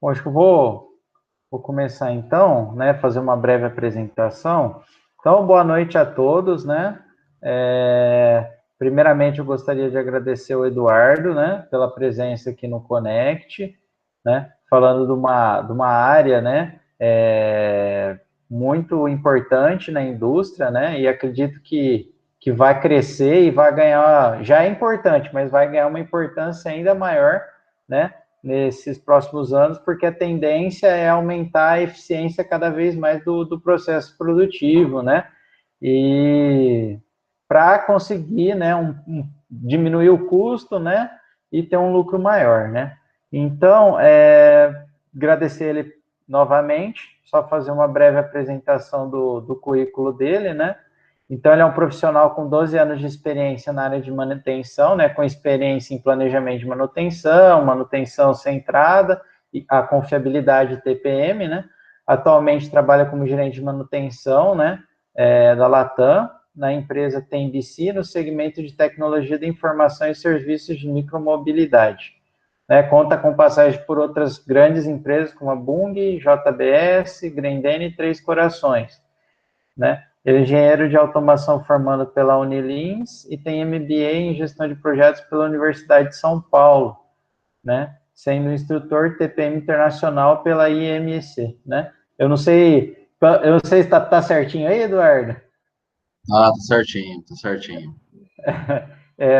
Bom, acho que eu vou começar então, né, fazer uma breve apresentação. Então, boa noite a todos, né? Primeiramente, eu gostaria de agradecer o Eduardo, né, pela presença aqui no Connect, né, falando de uma área, né, muito importante na indústria, né, e acredito que vai crescer e vai ganhar, já é importante, mas vai ganhar uma importância ainda maior, né, nesses próximos anos, porque a tendência é aumentar a eficiência cada vez mais do processo produtivo, né, e para conseguir, né, diminuir o custo, né, e ter um lucro maior, né. Então, agradecer ele novamente, só fazer uma breve apresentação do currículo dele, né. Então, ele é um profissional com 12 anos de experiência na área de manutenção, né, com experiência em planejamento de manutenção, manutenção centrada, e a confiabilidade TPM, né. Atualmente trabalha como gerente de manutenção, né, da Latam, na empresa TMBC, no segmento de tecnologia da informação e serviços de micromobilidade. Né, conta com passagem por outras grandes empresas como a Bung, JBS, Grendene e Três Corações. Né? Ele é engenheiro de automação formado pela Unilins e tem MBA em gestão de projetos pela Universidade de São Paulo, né? Sendo instrutor TPM internacional pela IMC, né? Eu não sei se tá certinho aí, Eduardo. Ah, tá certinho, tá certinho.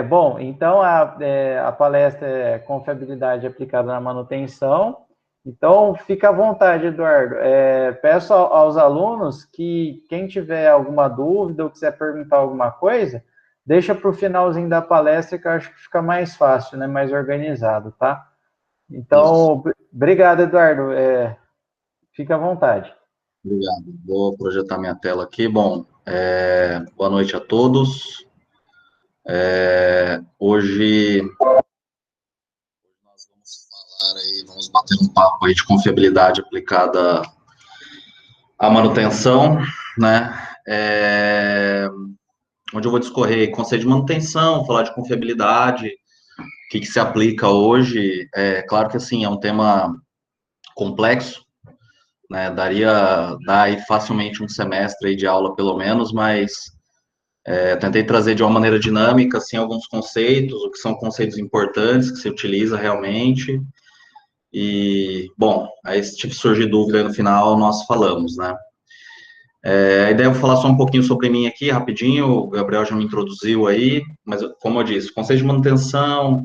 Bom, então a palestra é confiabilidade aplicada na manutenção. Então, fica à vontade, Eduardo. Peço aos alunos que quem tiver alguma dúvida ou quiser perguntar alguma coisa, deixa para o finalzinho da palestra, que eu acho que fica mais fácil, né? Mais organizado, tá? Isso, Então, obrigado, Eduardo. Fica à vontade. obrigado. Vou projetar minha tela aqui. Bom, boa noite a todos. Hoje nós vamos falar aí, vamos bater um papo aí de confiabilidade aplicada à manutenção, né? Onde eu vou discorrer conceito de manutenção, falar de confiabilidade, o que se aplica hoje. Claro que assim, é um tema complexo, né? Dá aí facilmente um semestre aí de aula, pelo menos, mas tentei trazer de uma maneira dinâmica, assim, alguns conceitos, o que são conceitos importantes que se utiliza realmente. E, bom, aí se surgir dúvida aí no final, nós falamos, né? A ideia é eu falar só um pouquinho sobre mim aqui, rapidinho, o Gabriel já me introduziu aí, mas, como eu disse, conceito de manutenção,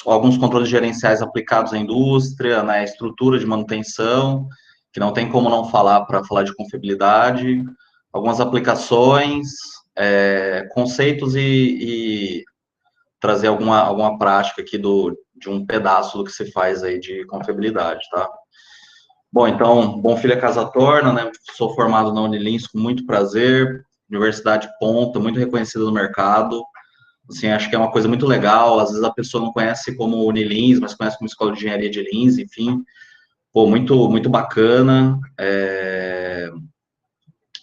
alguns controles gerenciais aplicados à indústria, né, estrutura de manutenção, que não tem como não falar para falar de confiabilidade, algumas aplicações, conceitos e trazer alguma prática aqui de um pedaço do que se faz aí de confiabilidade, tá? Bom, então, Bom Filho é Casa Torna, né? Sou formado na Unilins com muito prazer, universidade ponta, muito reconhecida no mercado. Assim, acho que é uma coisa muito legal. Às vezes a pessoa não conhece como Unilins, mas conhece como Escola de Engenharia de Lins, enfim. Pô, muito, muito bacana.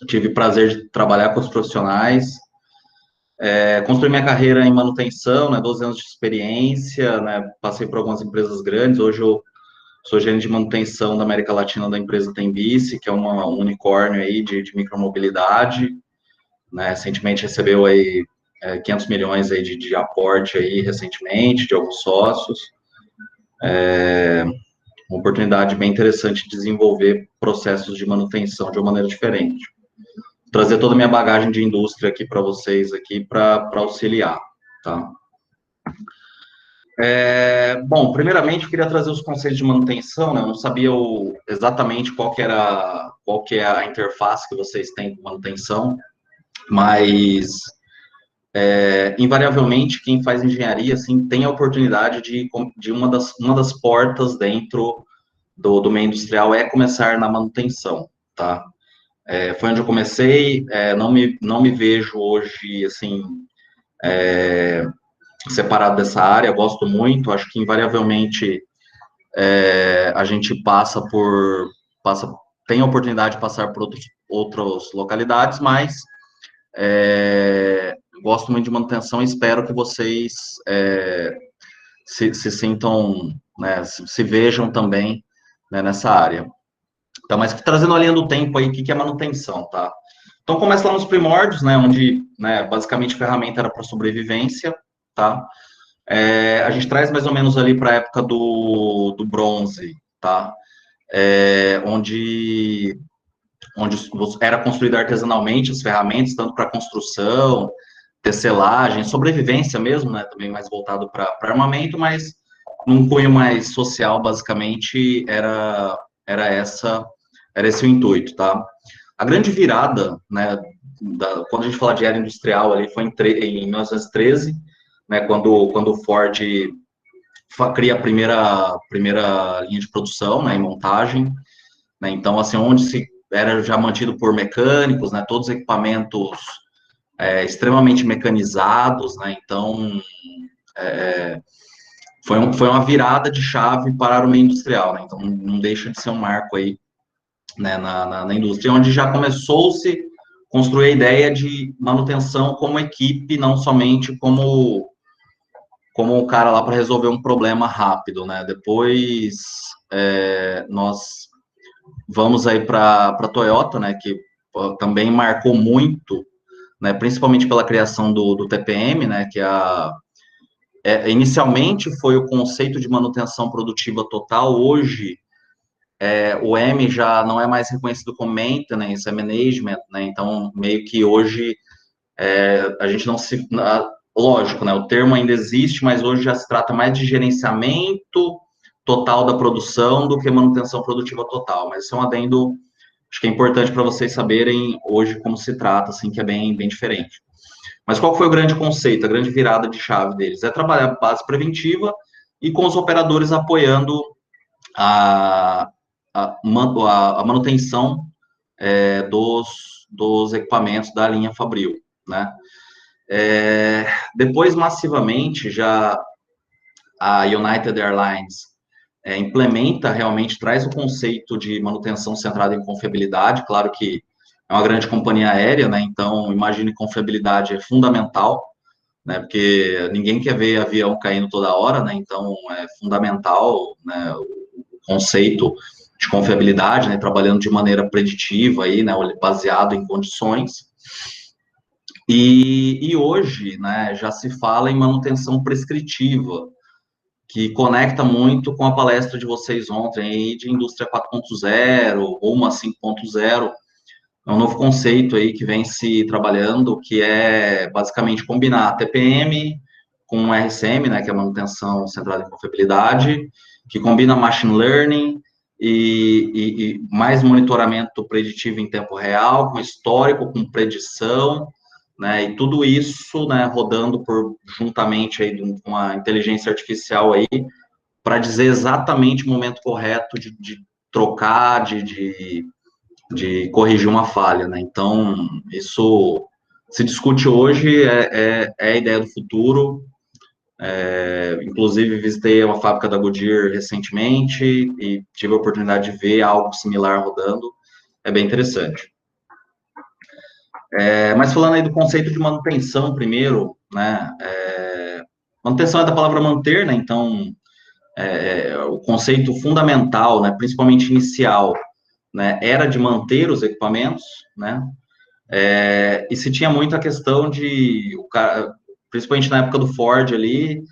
Tive prazer de trabalhar com os profissionais. Construí minha carreira em manutenção, né? 12 anos de experiência, né? Passei por algumas empresas grandes. Hoje eu sou gerente de manutenção da América Latina da empresa Tembici, que é um unicórnio aí de micromobilidade, né? Recentemente recebeu aí 500 milhões aí de aporte aí recentemente de alguns sócios. Uma oportunidade bem interessante de desenvolver processos de manutenção de uma maneira diferente. Trazer toda a minha bagagem de indústria aqui para vocês aqui para auxiliar, tá? Bom, primeiramente eu queria trazer os conceitos de manutenção, né? Eu não sabia exatamente qual que é a interface que vocês têm com manutenção, mas invariavelmente quem faz engenharia assim tem a oportunidade de uma das portas dentro do meio industrial é começar na manutenção, tá? Foi onde eu comecei, não me vejo hoje assim separado dessa área, gosto muito, acho que invariavelmente a gente passa tem a oportunidade de passar por outras localidades, mas gosto muito de manutenção e espero que vocês se sintam, né, se vejam também né, nessa área. Então, mas trazendo a linha do tempo aí, o que é manutenção, tá? Então, começa lá nos primórdios, né, onde, né, basicamente a ferramenta era para sobrevivência, tá? A gente traz mais ou menos ali para a época do bronze, tá? Onde era construído artesanalmente as ferramentas, tanto para construção, tecelagem, sobrevivência mesmo, né? Também mais voltado para armamento, mas num cunho mais social, basicamente, era esse o intuito, tá? A grande virada, né, quando a gente fala de era industrial ali, foi em 1913, né, quando o Ford cria a primeira linha de produção, né, em montagem, né, então, assim, onde se era já mantido por mecânicos, né, todos os equipamentos extremamente mecanizados, né, então, foi uma virada de chave para o meio industrial, né, então não deixa de ser um marco aí, né, na indústria, onde já começou-se a construir a ideia de manutenção como equipe, não somente como o cara lá para resolver um problema rápido, né? Depois nós vamos aí para a Toyota, né? Que também marcou muito, né? Principalmente pela criação do TPM, né? Que inicialmente foi o conceito de manutenção produtiva total. Hoje o M já não é mais reconhecido como maintenance, é management, né? Então meio que hoje a gente não se lógico, né? O termo ainda existe, mas hoje já se trata mais de gerenciamento total da produção do que manutenção produtiva total. Mas isso é um adendo, acho que é importante para vocês saberem hoje como se trata, assim, que é bem, bem diferente. Mas qual foi o grande conceito, a grande virada de chave deles? É trabalhar a base preventiva e com os operadores apoiando a manutenção dos equipamentos da linha Fabril, né? Depois, massivamente, já a United Airlines implementa, realmente traz o conceito de manutenção centrada em confiabilidade. Claro que é uma grande companhia aérea, né? Então, imagine que confiabilidade é fundamental, né? Porque ninguém quer ver avião caindo toda hora, né? Então, é fundamental, né, o conceito de confiabilidade, né? Trabalhando de maneira preditiva aí, né? Baseado em condições. E hoje, né, já se fala em manutenção prescritiva, que conecta muito com a palestra de vocês ontem aí de indústria 4.0 ou uma 5.0. É um novo conceito aí que vem se trabalhando, que é basicamente combinar TPM com RCM, né, que é a manutenção centrada em confiabilidade, que combina machine learning e mais monitoramento preditivo em tempo real, com histórico, com predição, né, e tudo isso, né, rodando juntamente aí com a inteligência artificial aí, para dizer exatamente o momento correto de trocar, de corrigir uma falha, né, então, isso se discute hoje, é a ideia do futuro. Inclusive, visitei uma fábrica da Goodyear recentemente e tive a oportunidade de ver algo similar rodando, é bem interessante. Mas falando aí do conceito de manutenção primeiro, né, manutenção é da palavra manter, né, então, o conceito fundamental, né, principalmente inicial, né, era de manter os equipamentos, né, e se tinha muito a questão de, principalmente na época do Ford ali,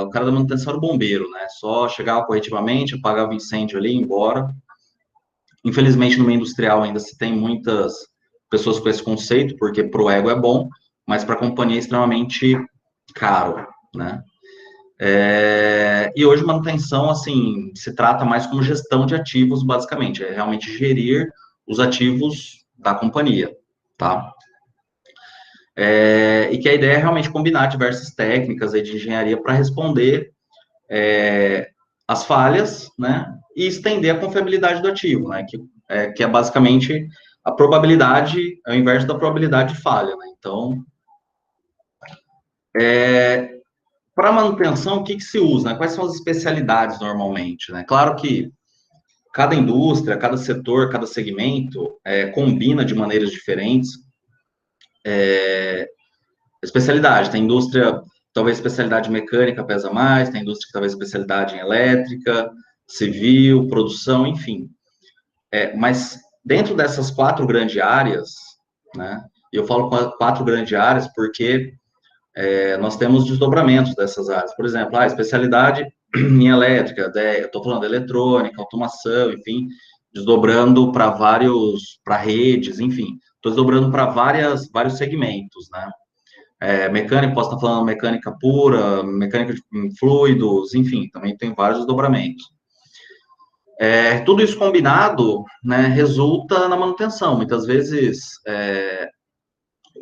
o cara da manutenção era o bombeiro, né, só chegava corretivamente, apagava o incêndio ali e ia embora. Infelizmente, no meio industrial ainda se tem muitas pessoas com esse conceito, porque para o ego é bom, mas para a companhia é extremamente caro, né? E hoje manutenção, assim, se trata mais como gestão de ativos, basicamente, é realmente gerir os ativos da companhia, tá? E que a ideia é realmente combinar diversas técnicas aí de engenharia para responder as falhas, né, e estender a confiabilidade do ativo, né, que é basicamente a probabilidade, é o inverso da probabilidade de falha, né, então, para manutenção, o que se usa, né, quais são as especialidades normalmente, né, claro que cada indústria, cada setor, cada segmento combina de maneiras diferentes, especialidade, tem indústria, talvez especialidade mecânica pesa mais, tem indústria que talvez especialidade em elétrica, civil, produção, enfim. Mas dentro dessas 4 grandes áreas, né, eu falo 4 grandes áreas porque nós temos desdobramentos dessas áreas. Por exemplo, a especialidade em elétrica, estou falando de eletrônica, automação, enfim, desdobrando para redes, enfim, estou desdobrando para vários segmentos, né? Mecânica, posso estar falando mecânica pura, mecânica de fluidos, enfim, também tem vários desdobramentos. Tudo isso combinado, né, resulta na manutenção. Muitas vezes,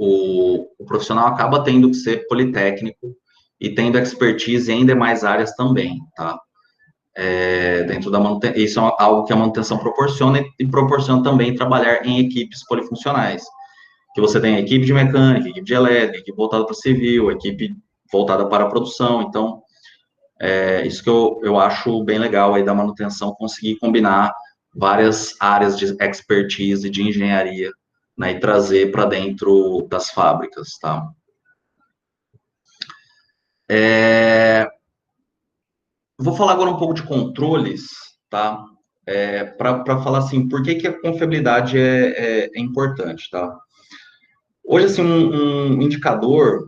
o profissional acaba tendo que ser politécnico e tendo expertise em demais áreas também, tá? Dentro da manutenção, isso é algo que a manutenção proporciona e proporciona também trabalhar em equipes polifuncionais, que você tem a equipe de mecânica, equipe de elétrica, equipe voltada para civil, equipe voltada para a produção, então, isso que eu acho bem legal aí da manutenção, conseguir combinar várias áreas de expertise e de engenharia, né, e trazer para dentro das fábricas, tá? Vou falar agora um pouco de controles, tá? Para falar assim, por que a confiabilidade é importante, tá? Hoje, assim, um indicador,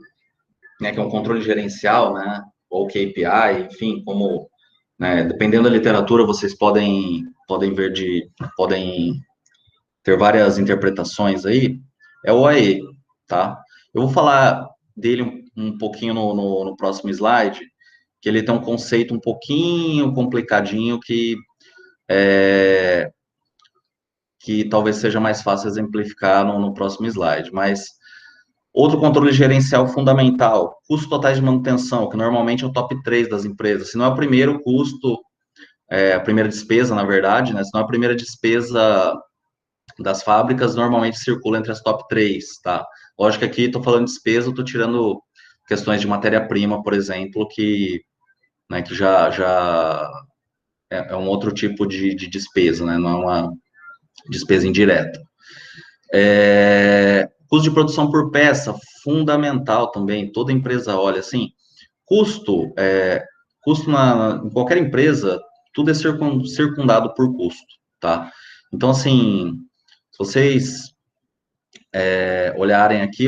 né, que é um controle gerencial, né, ou KPI, enfim, como, né, dependendo da literatura, vocês podem ter várias interpretações aí, é o OAE, tá? Eu vou falar dele um pouquinho no próximo slide, que ele tem um conceito um pouquinho complicadinho que talvez seja mais fácil exemplificar no próximo slide, mas outro controle gerencial fundamental, custos totais de manutenção, que normalmente é o top 3 das empresas, se não é o primeiro custo, a primeira despesa, na verdade, né, se não é a primeira despesa das fábricas, normalmente circula entre as top 3, tá? Lógico que aqui estou falando de despesa, estou tirando questões de matéria-prima, por exemplo, né, que já é um outro tipo de despesa, né, não é uma despesa indireta. Custo de produção por peça, fundamental também, toda empresa olha, assim, custo em qualquer empresa, tudo é circundado por custo, tá? Então, assim, se vocês olharem aqui,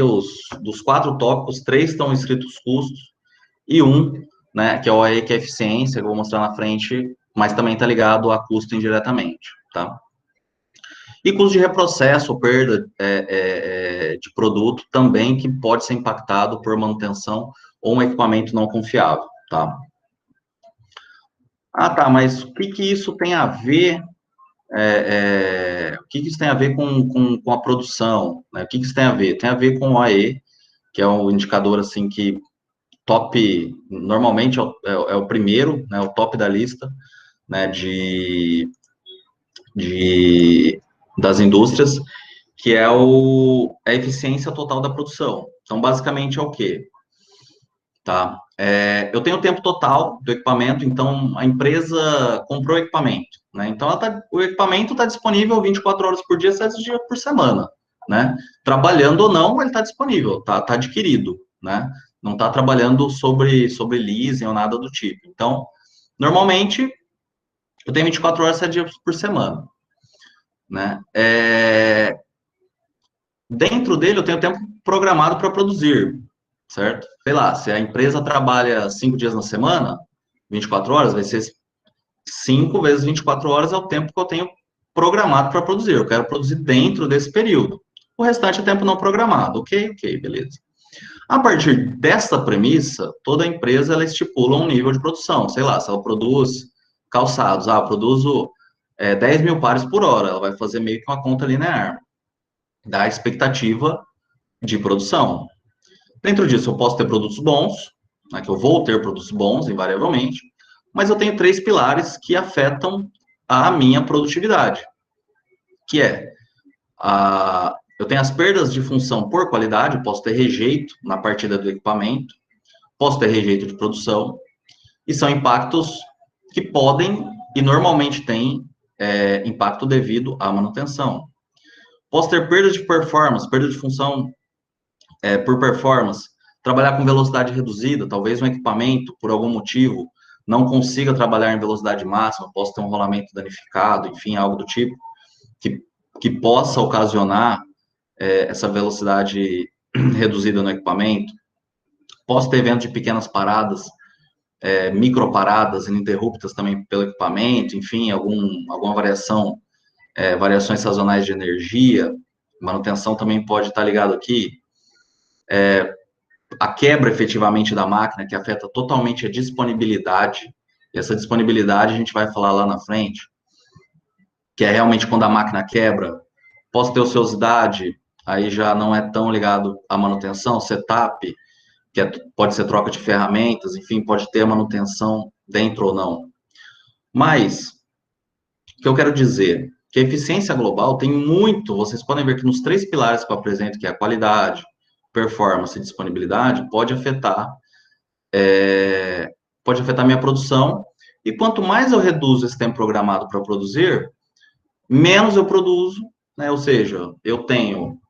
dos 4 tópicos, 3 estão escritos custos, e né, que é o OAE, que é eficiência, que eu vou mostrar na frente, mas também está ligado a custo indiretamente, tá? E custo de reprocesso, perda de produto, também que pode ser impactado por manutenção ou um equipamento não confiável, tá? Ah, tá, mas o que isso tem a ver, o que isso tem a ver com a produção, né? O que isso tem a ver? Tem a ver com o OAE, que é um indicador, assim, que normalmente é o primeiro, né, o top da lista, né, das indústrias, que é a eficiência total da produção. Então, basicamente, é o quê? Tá? Eu tenho o tempo total do equipamento, então a empresa comprou o equipamento, né? Então, o equipamento está disponível 24 horas por dia, 7 dias por semana, né? Trabalhando ou não, ele está disponível, tá adquirido, né? Não está trabalhando sobre leasing ou nada do tipo. Então, normalmente, eu tenho 24 horas, 7 dias por semana, né? Dentro dele, eu tenho tempo programado para produzir, certo? Sei lá, se a empresa trabalha 5 dias na semana, 24 horas, vai ser 5 vezes 24 horas é o tempo que eu tenho programado para produzir. Eu quero produzir dentro desse período. O restante é tempo não programado. Ok, beleza. A partir dessa premissa, toda empresa ela estipula um nível de produção. Sei lá, se ela produz calçados, eu produzo 10 mil pares por hora, ela vai fazer meio que uma conta linear da expectativa de produção. Dentro disso, eu posso ter produtos bons, né, que eu vou ter produtos bons, invariavelmente, mas eu tenho 3 pilares que afetam a minha produtividade, que eu tenho as perdas de função por qualidade, posso ter rejeito na partida do equipamento, posso ter rejeito de produção, e são impactos que podem e normalmente têm impacto devido à manutenção. Posso ter perda de performance, perda de função por performance, trabalhar com velocidade reduzida, talvez um equipamento, por algum motivo, não consiga trabalhar em velocidade máxima, possa ter um rolamento danificado, enfim, algo do tipo, que possa ocasionar essa velocidade reduzida no equipamento. Posso ter evento de pequenas paradas, microparadas ininterruptas também pelo equipamento, enfim, alguma variação, variações sazonais de energia, manutenção também pode estar ligado aqui. A quebra efetivamente da máquina, que afeta totalmente a disponibilidade, e essa disponibilidade a gente vai falar lá na frente, que é realmente quando a máquina quebra. Posso ter ociosidade, aí já não é tão ligado à manutenção, setup, que pode ser troca de ferramentas, enfim, pode ter a manutenção dentro ou não. Mas, o que eu quero dizer, que a eficiência global tem muito, vocês podem ver que nos 3 pilares que eu apresento, que é a qualidade, performance e disponibilidade, pode afetar a minha produção, e quanto mais eu reduzo esse tempo programado para produzir, menos eu produzo, né? Ou seja, eu tenho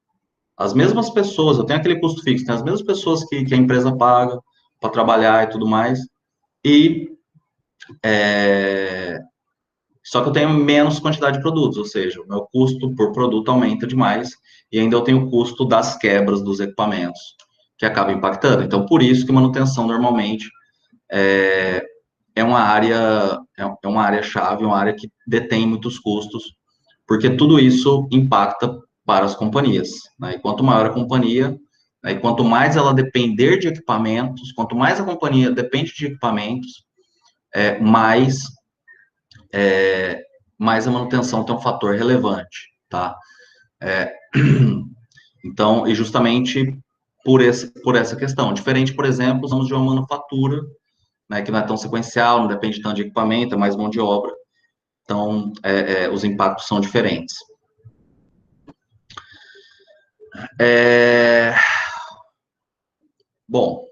as mesmas pessoas, eu tenho aquele custo fixo, tem as mesmas pessoas que a empresa paga para trabalhar e tudo mais, e só que eu tenho menos quantidade de produtos, ou seja, o meu custo por produto aumenta demais, e ainda eu tenho o custo das quebras dos equipamentos, que acaba impactando. Então, por isso que manutenção normalmente é uma área chave, uma área que detém muitos custos, porque tudo isso impacta para as companhias, né? E quanto maior a companhia, né, e quanto mais ela depender de equipamentos, quanto mais a companhia depende de equipamentos, mais a manutenção tem um fator relevante, tá? Então, e justamente por essa questão. Diferente, por exemplo, usamos de uma manufatura, né, que não é tão sequencial, não depende tanto de equipamento, é mais mão de obra. Então, os impactos são diferentes. Bom,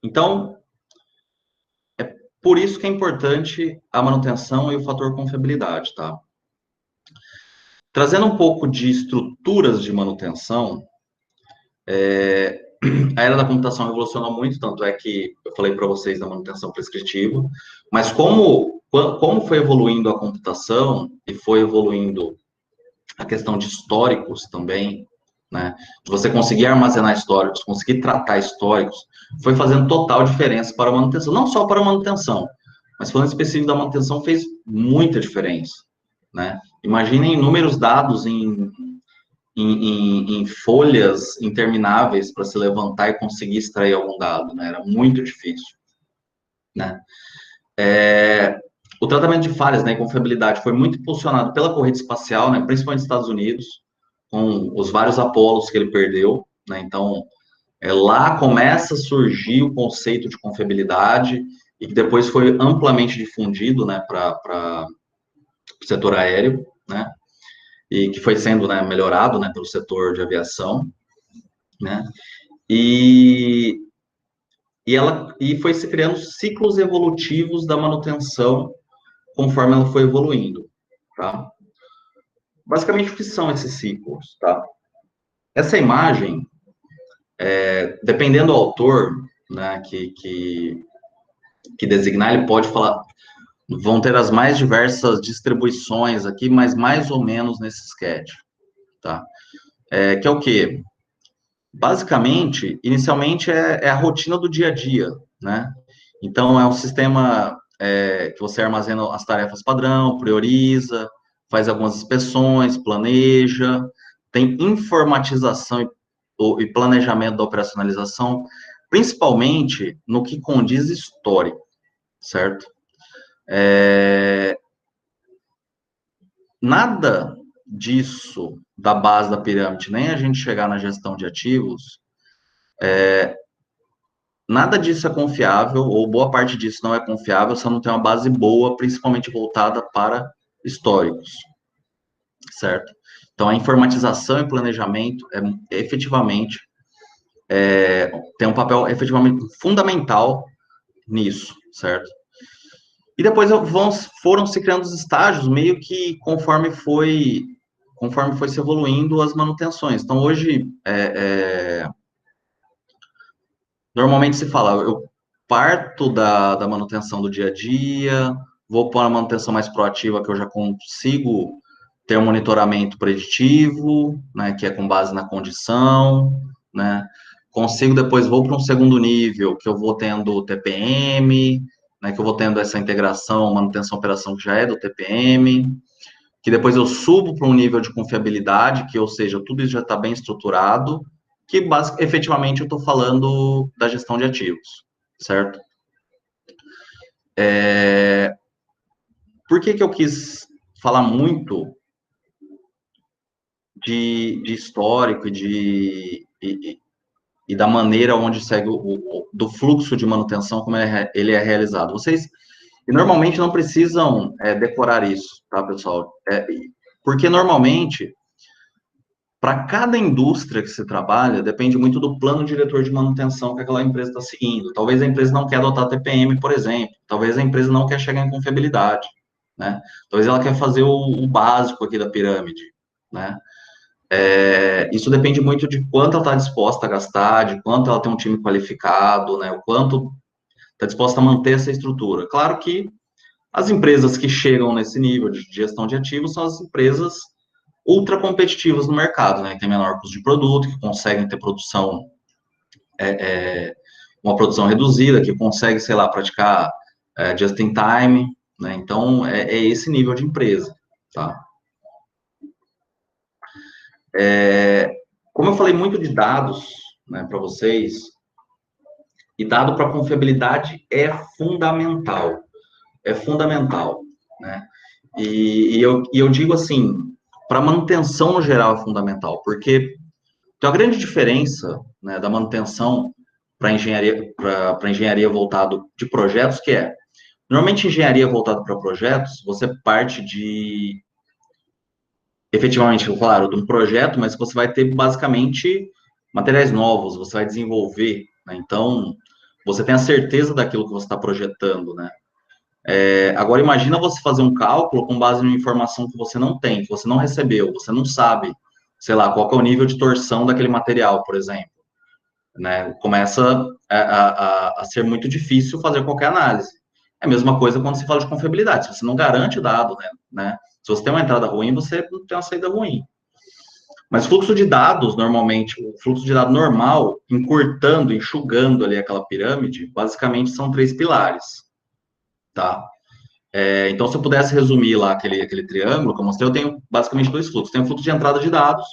então, por isso que é importante a manutenção e o fator confiabilidade, tá? Trazendo um pouco de estruturas de manutenção, a era da computação revolucionou muito, tanto é que eu falei para vocês da manutenção prescritiva, mas como foi evoluindo a computação e foi evoluindo a questão de históricos também, né? De você conseguir armazenar históricos, conseguir tratar históricos, foi fazendo total diferença para a manutenção. Não só para a manutenção, mas falando específico da manutenção, fez muita diferença, né? Imaginem inúmeros dados em folhas intermináveis para se levantar e conseguir extrair algum dado, né? Era muito difícil, né? O tratamento de falhas, né, e confiabilidade foi muito impulsionado pela corrida espacial, né, principalmente nos Estados Unidos, com os vários Apolos que ele perdeu, né? Então, lá começa a surgir o conceito de confiabilidade e que depois foi amplamente difundido, né, para o setor aéreo, né? E que foi sendo, né, melhorado, né, pelo setor de aviação, né? E foi se criando ciclos evolutivos da manutenção conforme ela foi evoluindo, tá? Basicamente, o que são esses ciclos, tá? Essa imagem, dependendo do autor, né, que designar, ele pode falar, vão ter as mais diversas distribuições aqui, mas mais ou menos nesse sketch, tá? Que é o quê? Basicamente, inicialmente é a rotina do dia a dia, né? Então, é um sistema que você armazena as tarefas padrão, prioriza, faz algumas inspeções, planeja, tem informatização e planejamento da operacionalização, principalmente no que condiz histórico, certo? Nada disso da base da pirâmide, nem a gente chegar na gestão de ativos, nada disso é confiável, ou boa parte disso não é confiável, se não tem uma base boa, principalmente voltada para históricos, certo? Então, a informatização e planejamento efetivamente tem um papel efetivamente fundamental nisso, certo? E depois foram se criando os estágios, meio que conforme foi se evoluindo as manutenções. Então, hoje, normalmente se fala, parto da manutenção do dia a dia, vou para uma manutenção mais proativa, que eu já consigo ter um monitoramento preditivo, né, que é com base na condição, né, consigo depois, vou para um segundo nível, que eu vou tendo TPM, né, que eu vou tendo essa integração, manutenção, operação, que já é do TPM, que depois eu subo para um nível de confiabilidade, que, ou seja, tudo isso já está bem estruturado, que efetivamente eu estou falando da gestão de ativos, certo? Por que eu quis falar muito de histórico e da maneira onde segue do fluxo de manutenção, como ele é realizado? Vocês, normalmente, não precisam decorar isso, tá, pessoal? Porque, normalmente, para cada indústria que se trabalha, depende muito do plano diretor de manutenção que aquela empresa está seguindo. Talvez a empresa não quer adotar TPM, por exemplo. Talvez a empresa não quer chegar em confiabilidade, né? Talvez ela quer fazer o básico aqui da pirâmide, né? Isso depende muito de quanto ela está disposta a gastar, de quanto ela tem um time qualificado, né? O quanto está disposta a manter essa estrutura. Claro que as empresas que chegam nesse nível de gestão de ativos são as empresas ultra competitivas no mercado, né? Que tem menor custo de produto, que conseguem ter produção, uma produção reduzida, que consegue, sei lá, praticar just in time, né? Então, é esse nível de empresa, tá? Como eu falei muito de dados, né, para vocês, e dado para confiabilidade é fundamental, né? E eu digo assim, para manutenção no geral é fundamental, porque tem uma grande diferença, né, da manutenção para engenharia voltado de projetos, que normalmente engenharia voltada para projetos, você parte de, efetivamente, claro, de um projeto, mas você vai ter basicamente materiais novos, você vai desenvolver, né? Então, você tem a certeza daquilo que você está projetando, né? Agora, imagina você fazer um cálculo com base em informação que você não tem, que você não recebeu, você não sabe, sei lá, qual que é o nível de torção daquele material, por exemplo, né? Começa a ser muito difícil fazer qualquer análise. É a mesma coisa quando se fala de confiabilidade. Se você não garante o dado, né? Se você tem uma entrada ruim, você não tem uma saída ruim. Mas fluxo de dados, normalmente, o fluxo de dados normal, encurtando, enxugando ali aquela pirâmide, basicamente são 3 pilares, tá? Então, se eu pudesse resumir lá aquele triângulo que eu mostrei, eu tenho basicamente 2 fluxos. Tem o fluxo de entrada de dados,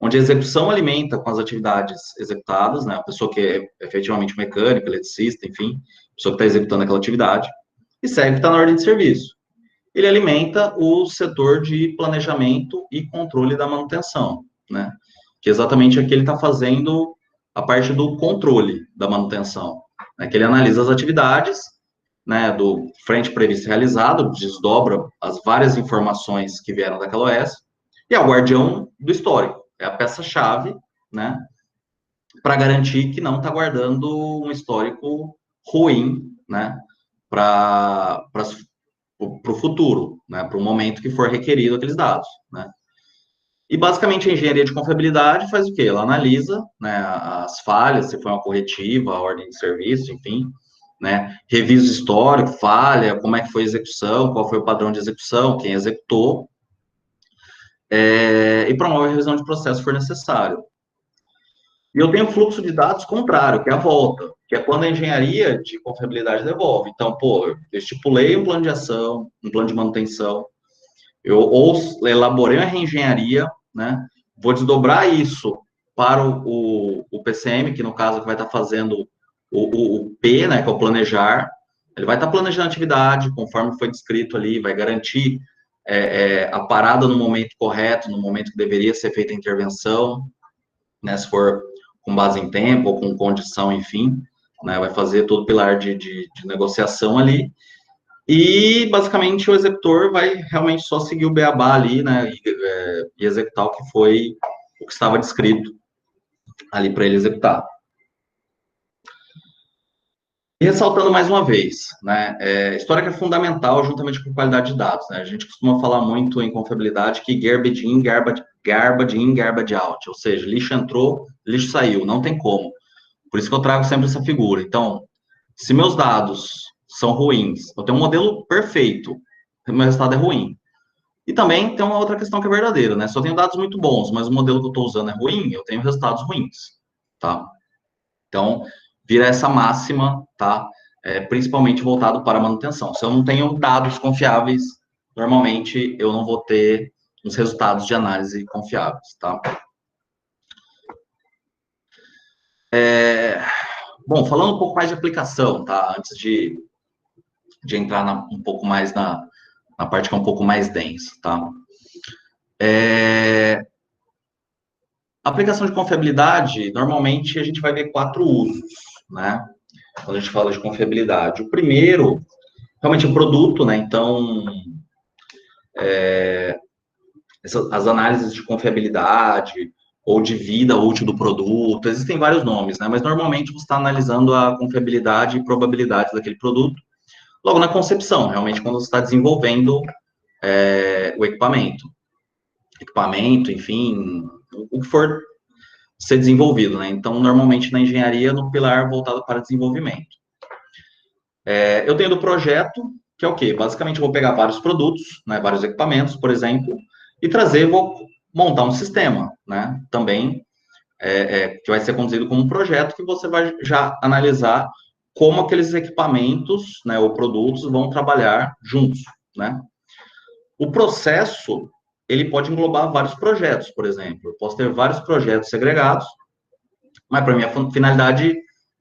onde a execução alimenta com as atividades executadas, né? A pessoa que é efetivamente mecânica, eletricista, enfim, a pessoa que está executando aquela atividade, e segue que está na ordem de serviço. Ele alimenta o setor de planejamento e controle da manutenção, né? Que é exatamente aqui ele está fazendo a parte do controle da manutenção, né? Que ele analisa as atividades, né, do frente previsto e realizado, desdobra as várias informações que vieram daquela OS, e é o guardião do histórico, é a peça-chave, né, para garantir que não está guardando um histórico ruim, né, para o futuro, né, para o momento que for requerido aqueles dados, né. E, basicamente, a engenharia de confiabilidade faz o quê? Ela analisa, né, as falhas, se foi uma corretiva, a ordem de serviço, enfim, né, revisa o histórico, falha, como é que foi a execução, qual foi o padrão de execução, quem executou, e promove a revisão de processo se for necessário. E eu tenho o fluxo de dados contrário, que é a volta, que é quando a engenharia de confiabilidade devolve. Então, eu estipulei um plano de ação, um plano de manutenção, eu elaborei uma reengenharia, né, vou desdobrar isso para o PCM, que no caso vai estar fazendo o P, né, que é o planejar, ele vai estar planejando a atividade, conforme foi descrito ali, vai garantir a parada no momento correto, no momento que deveria ser feita a intervenção, né, se for com base em tempo ou com condição, enfim, né, vai fazer todo o pilar de negociação ali, e basicamente o executor vai realmente só seguir o beabá ali, né, e executar o que estava descrito ali para ele executar. E ressaltando mais uma vez, né, histórico é fundamental juntamente com qualidade de dados, né, a gente costuma falar muito em confiabilidade que garbage in, garbage out, ou seja, lixo entrou, lixo saiu, não tem como. Por isso que eu trago sempre essa figura. Então, Se meus dados são ruins, eu tenho um modelo perfeito, meu resultado é ruim. E também tem uma outra questão que é verdadeira, né? Se eu tenho dados muito bons, mas o modelo que eu estou usando é ruim, eu tenho resultados ruins, tá? Então, vira essa máxima, tá? Principalmente voltado para a manutenção. Se eu não tenho dados confiáveis, normalmente eu não vou ter os resultados de análise confiáveis, tá? Bom, falando um pouco mais de aplicação, tá? Antes de entrar um pouco mais na parte que é um pouco mais densa, tá? Aplicação de confiabilidade, normalmente a gente vai ver 4 usos, né? Quando a gente fala de confiabilidade. O primeiro, realmente o produto, né? Então, as análises de confiabilidade ou de vida útil do produto, existem vários nomes, né? Mas normalmente você está analisando a confiabilidade e probabilidade daquele produto logo na concepção, realmente quando você está desenvolvendo o equipamento, enfim, o que for ser desenvolvido, né? Então, normalmente na engenharia, no pilar voltado para desenvolvimento. Eu tenho do projeto, que é o quê? Basicamente, eu vou pegar vários produtos, né, vários equipamentos, por exemplo, e vou montar um sistema, né? Também, que vai ser conduzido como um projeto, que você vai já analisar como aqueles equipamentos, né, ou produtos vão trabalhar juntos, né? O processo, ele pode englobar vários projetos, por exemplo. Eu posso ter vários projetos segregados, mas para minha finalidade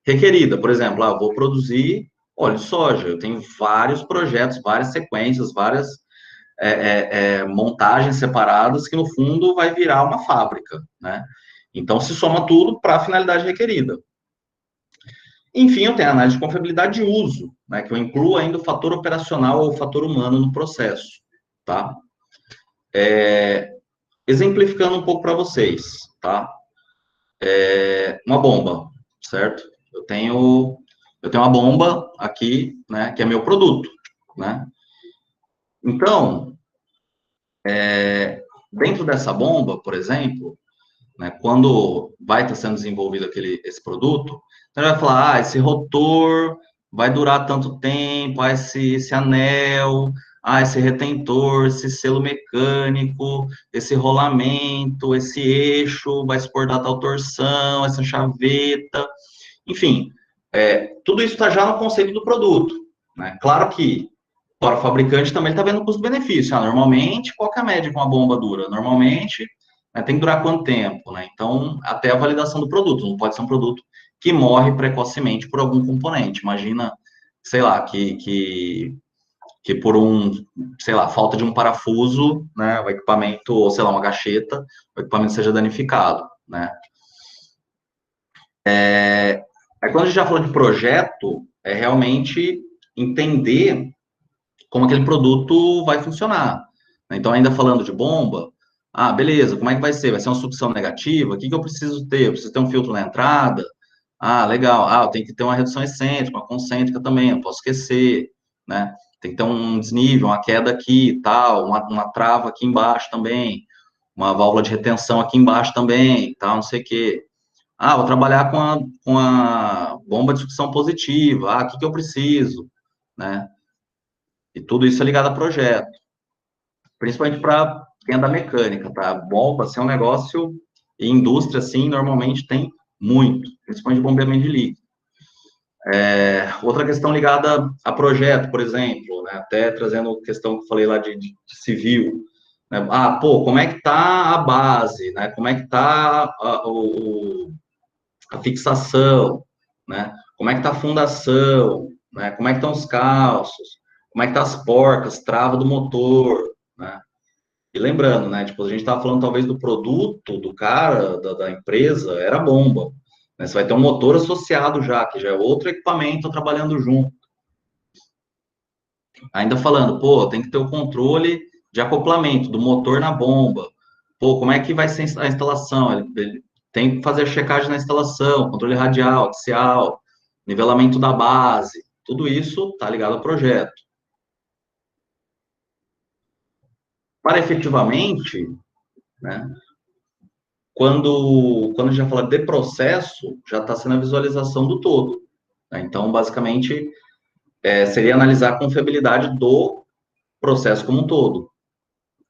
requerida, por exemplo, eu vou produzir óleo de soja. Eu tenho vários projetos, várias sequências, várias montagens separadas que, no fundo, vai virar uma fábrica, né? Então, se soma tudo para a finalidade requerida. Enfim, eu tenho a análise de confiabilidade de uso, né, que eu incluo ainda o fator operacional ou o fator humano no processo, tá? Exemplificando um pouco para vocês, tá? Uma bomba, certo? Eu tenho uma bomba aqui, né, que é meu produto, né? Então, dentro dessa bomba, por exemplo, né, quando vai estar sendo desenvolvido esse produto, então vai falar, esse rotor vai durar tanto tempo, esse anel, esse retentor, esse selo mecânico, esse rolamento, esse eixo vai suportar tal torção, essa chaveta, enfim, tudo isso está já no conceito do produto, né? Claro que para o fabricante também está vendo o custo-benefício. Normalmente, qual que é a média que uma bomba dura? Normalmente, né, tem que durar quanto tempo, né? Então, até a validação do produto. Não pode ser um produto que morre precocemente por algum componente. Imagina, sei lá, que por sei lá, falta de um parafuso, né, o equipamento, ou sei lá, uma gacheta, o equipamento seja danificado, né? Aí, quando a gente já falou de projeto, é realmente entender como aquele produto vai funcionar. Então, ainda falando de bomba, beleza, como é que vai ser? Vai ser uma sucção negativa? O que eu preciso ter? Eu preciso ter um filtro na entrada? Legal. Eu tenho que ter uma redução excêntrica, uma concêntrica também, não posso esquecer, né? Tem que ter um desnível, uma queda aqui e tal, uma trava aqui embaixo também, uma válvula de retenção aqui embaixo também, tal, não sei o quê. Vou trabalhar com a bomba de sucção positiva. O que eu preciso, né? E tudo isso é ligado a projeto, principalmente para quem é da mecânica, tá? Bomba, assim, é um negócio, e indústria, assim, normalmente tem muito, principalmente bombeamento de líquido. Outra questão ligada a projeto, por exemplo, né? Até trazendo a questão que eu falei lá de civil, né? Como é que tá a base, né? Como é que tá a fixação, né? Como é que tá a fundação, né? Como é que estão os calços, como é que tá as porcas, trava do motor, né? E lembrando, né, tipo, a gente estava falando talvez do produto do cara, da empresa, era bomba, né? Você vai ter um motor associado já, que já é outro equipamento trabalhando junto. Ainda falando, tem que ter o controle de acoplamento do motor na bomba. Como é que vai ser a instalação? Ele tem que fazer a checagem na instalação, controle radial, axial, nivelamento da base, tudo isso está ligado ao projeto. Para efetivamente, né, quando a gente já fala de processo, já está sendo a visualização do todo, Né? Então, basicamente, seria analisar a confiabilidade do processo como um todo.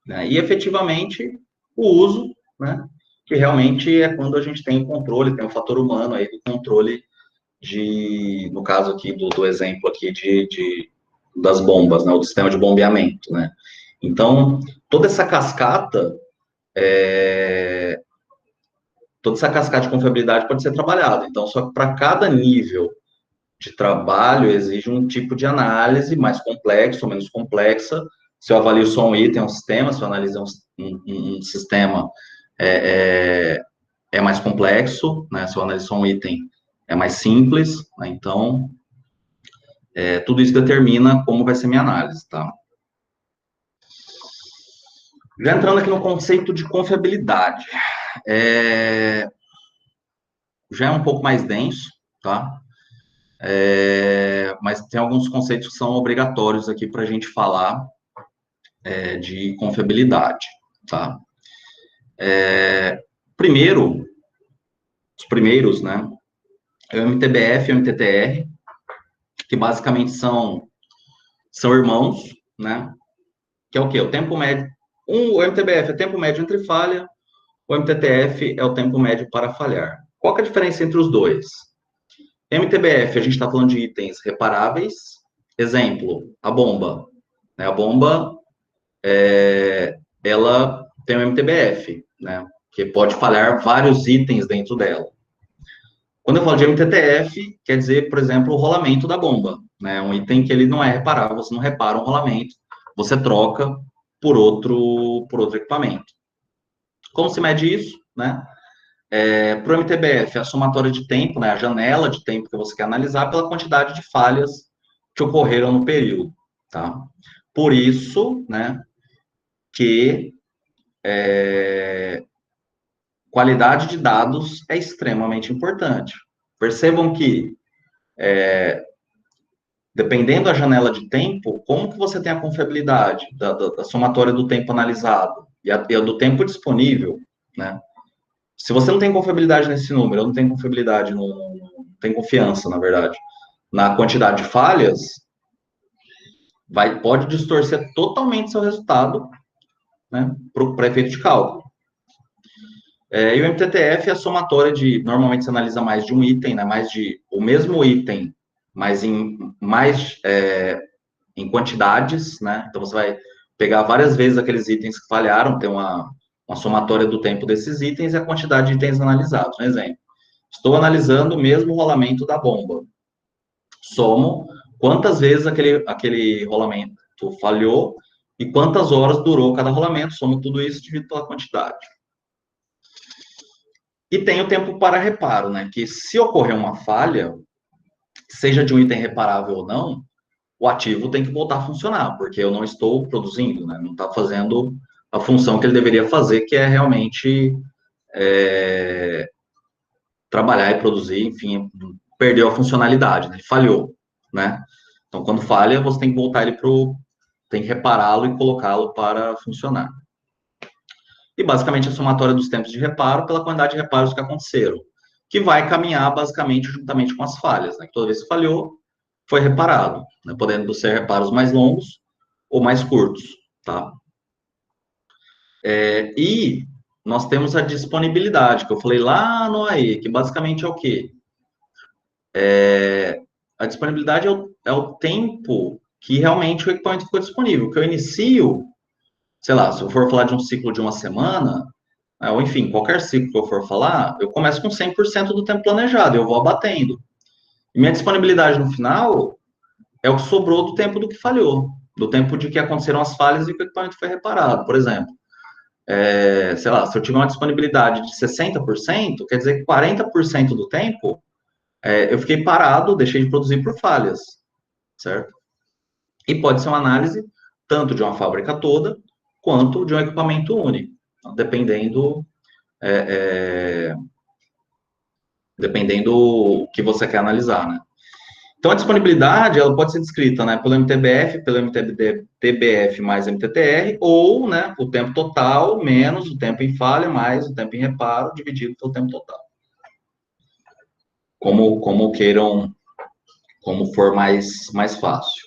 Né? E, efetivamente, o uso, né? Que realmente é quando a gente tem o controle, tem o fator humano aí do controle no caso aqui, do exemplo aqui das bombas, né? O sistema de bombeamento, né? Então, toda essa cascata, toda essa cascata de confiabilidade pode ser trabalhada. Então, só que para cada nível de trabalho exige um tipo de análise mais complexo ou menos complexa. Se eu avalio só um item, um sistema, se eu analiso um sistema, é mais complexo, né? Se eu analiso só um item, é mais simples, né? Então, tudo isso determina como vai ser minha análise, tá? Já entrando aqui no conceito de confiabilidade, já é um pouco mais denso, tá? Mas tem alguns conceitos que são obrigatórios aqui para a gente falar de confiabilidade, tá? Primeiro, os primeiros, né? É o MTBF e o MTTR, que basicamente são irmãos, né? Que é o quê? O tempo médio. O MTBF é tempo médio entre falha, o MTTF é o tempo médio para falhar. Qual que é a diferença entre os dois? MTBF, a gente está falando de itens reparáveis. Exemplo, a bomba. A bomba, ela tem um MTBF, né? Que pode falhar vários itens dentro dela. Quando eu falo de MTTF, quer dizer, por exemplo, o rolamento da bomba. Né? Um item que ele não é reparável, você não repara um rolamento, você troca por outro equipamento. Como se mede isso? Né? Para o MTBF, a somatória de tempo, né, a janela de tempo que você quer analisar pela quantidade de falhas que ocorreram no período. Tá? Por isso, né, que qualidade de dados é extremamente importante. Percebam que, dependendo da janela de tempo, como que você tem a confiabilidade da somatória do tempo analisado e a do tempo disponível, né? Se você não tem confiabilidade nesse número, eu não tenho confiabilidade, não tem confiança, na verdade, na quantidade de falhas, pode distorcer totalmente seu resultado, né, para efeito de cálculo. E o MTTF é a somatória normalmente você analisa mais de um item, né, o mesmo item, mas em quantidades, né, então você vai pegar várias vezes aqueles itens que falharam, tem uma somatória do tempo desses itens e a quantidade de itens analisados. Um exemplo, estou analisando o mesmo rolamento da bomba. Somo quantas vezes aquele rolamento falhou e quantas horas durou cada rolamento, somo tudo isso dividido pela quantidade. E tem o tempo para reparo, né? Que se ocorrer uma falha, seja de um item reparável ou não, o ativo tem que voltar a funcionar, porque eu não estou produzindo, né? Não está fazendo a função que ele deveria fazer, que é realmente trabalhar e produzir, enfim, perdeu a funcionalidade, né? Falhou, né? Então, quando falha, você tem que voltar ele tem que repará-lo e colocá-lo para funcionar. E, basicamente, a somatória dos tempos de reparo pela quantidade de reparos que aconteceram, que vai caminhar, basicamente, juntamente com as falhas, né? Toda vez que falhou, foi reparado, né? Podendo ser reparos mais longos ou mais curtos, tá? E nós temos a disponibilidade, que eu falei lá no AE, que basicamente é o quê? A disponibilidade é o tempo que realmente o equipamento ficou disponível, que eu inicio, sei lá, se eu for falar de um ciclo de uma semana, ou enfim, qualquer ciclo que eu for falar, eu começo com 100% do tempo planejado, eu vou abatendo. E minha disponibilidade no final é o que sobrou do tempo do que falhou, do tempo de que aconteceram as falhas e que o equipamento foi reparado. Por exemplo, sei lá, se eu tiver uma disponibilidade de 60%, quer dizer que 40% do tempo eu fiquei parado, deixei de produzir por falhas, certo? E pode ser uma análise tanto de uma fábrica toda, quanto de um equipamento único, dependendo o que você quer analisar, né? Então, a disponibilidade, ela pode ser descrita, né, pelo MTBF, pelo MTBF mais MTTR, ou, né, o tempo total menos o tempo em falha mais o tempo em reparo, dividido pelo tempo total. Como queiram como for mais fácil.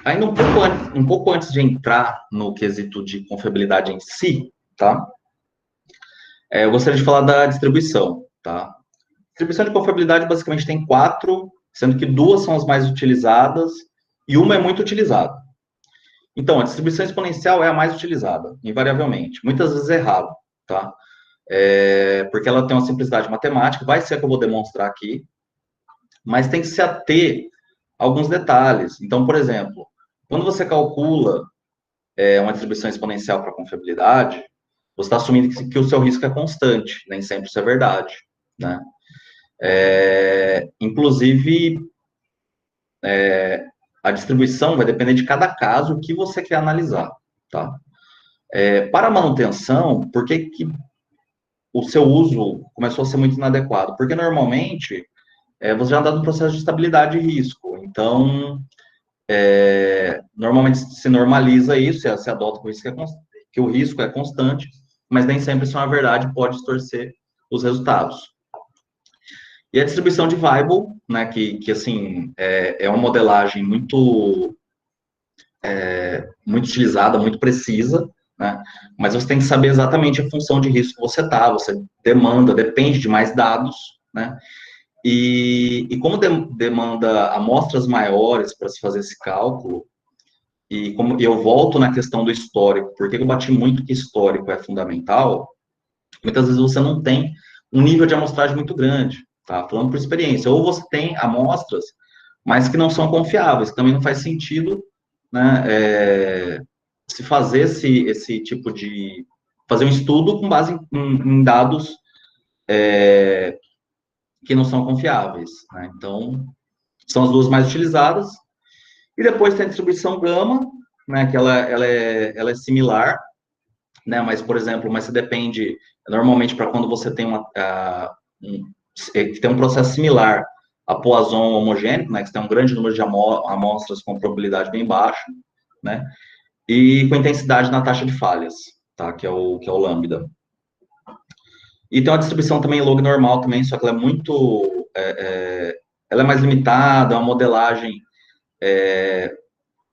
Ainda um pouco antes de entrar no quesito de confiabilidade em si, tá? Eu gostaria de falar da distribuição, tá? Distribuição de confiabilidade basicamente tem 4, sendo que 2 são as mais utilizadas e uma é muito utilizada. Então, a distribuição exponencial é a mais utilizada, invariavelmente. Muitas vezes errado, tá? Porque ela tem uma simplicidade matemática, vai ser a que eu vou demonstrar aqui, mas tem que se ater a alguns detalhes. Então, por exemplo, quando você calcula uma distribuição exponencial para confiabilidade, você está assumindo que o seu risco é constante, nem sempre isso é verdade, né? Inclusive, a distribuição vai depender de cada caso que você quer analisar, tá? Para a manutenção, por que o seu uso começou a ser muito inadequado? Porque, normalmente, você já anda no processo de estabilidade e risco. Então, normalmente se normaliza isso, se adota que o risco é constante, mas nem sempre isso é uma verdade, pode distorcer os resultados. E a distribuição de Weibull, né, que assim, é uma modelagem muito utilizada, muito precisa, né, mas você tem que saber exatamente a função de risco que você depende de mais dados, né, e como demanda amostras maiores para se fazer esse cálculo, e como eu volto na questão do histórico, porque eu bati muito que histórico é fundamental, muitas vezes você não tem um nível de amostragem muito grande, tá? Falando por experiência. Ou você tem amostras, mas que não são confiáveis, também não faz sentido, né, se fazer esse tipo de... fazer um estudo com base em dados que não são confiáveis, né? Então, são as duas mais utilizadas. E depois tem a distribuição gama, né, que ela é similar, né, mas, por exemplo, mas você depende, normalmente, para quando você tem tem um processo similar a Poisson homogêneo, né, que você tem um grande número de amostras com probabilidade bem baixa, né, e com intensidade na taxa de falhas, tá, que é o lambda. E tem uma distribuição também log normal também, só que ela é muito, ela é mais limitada, é uma modelagem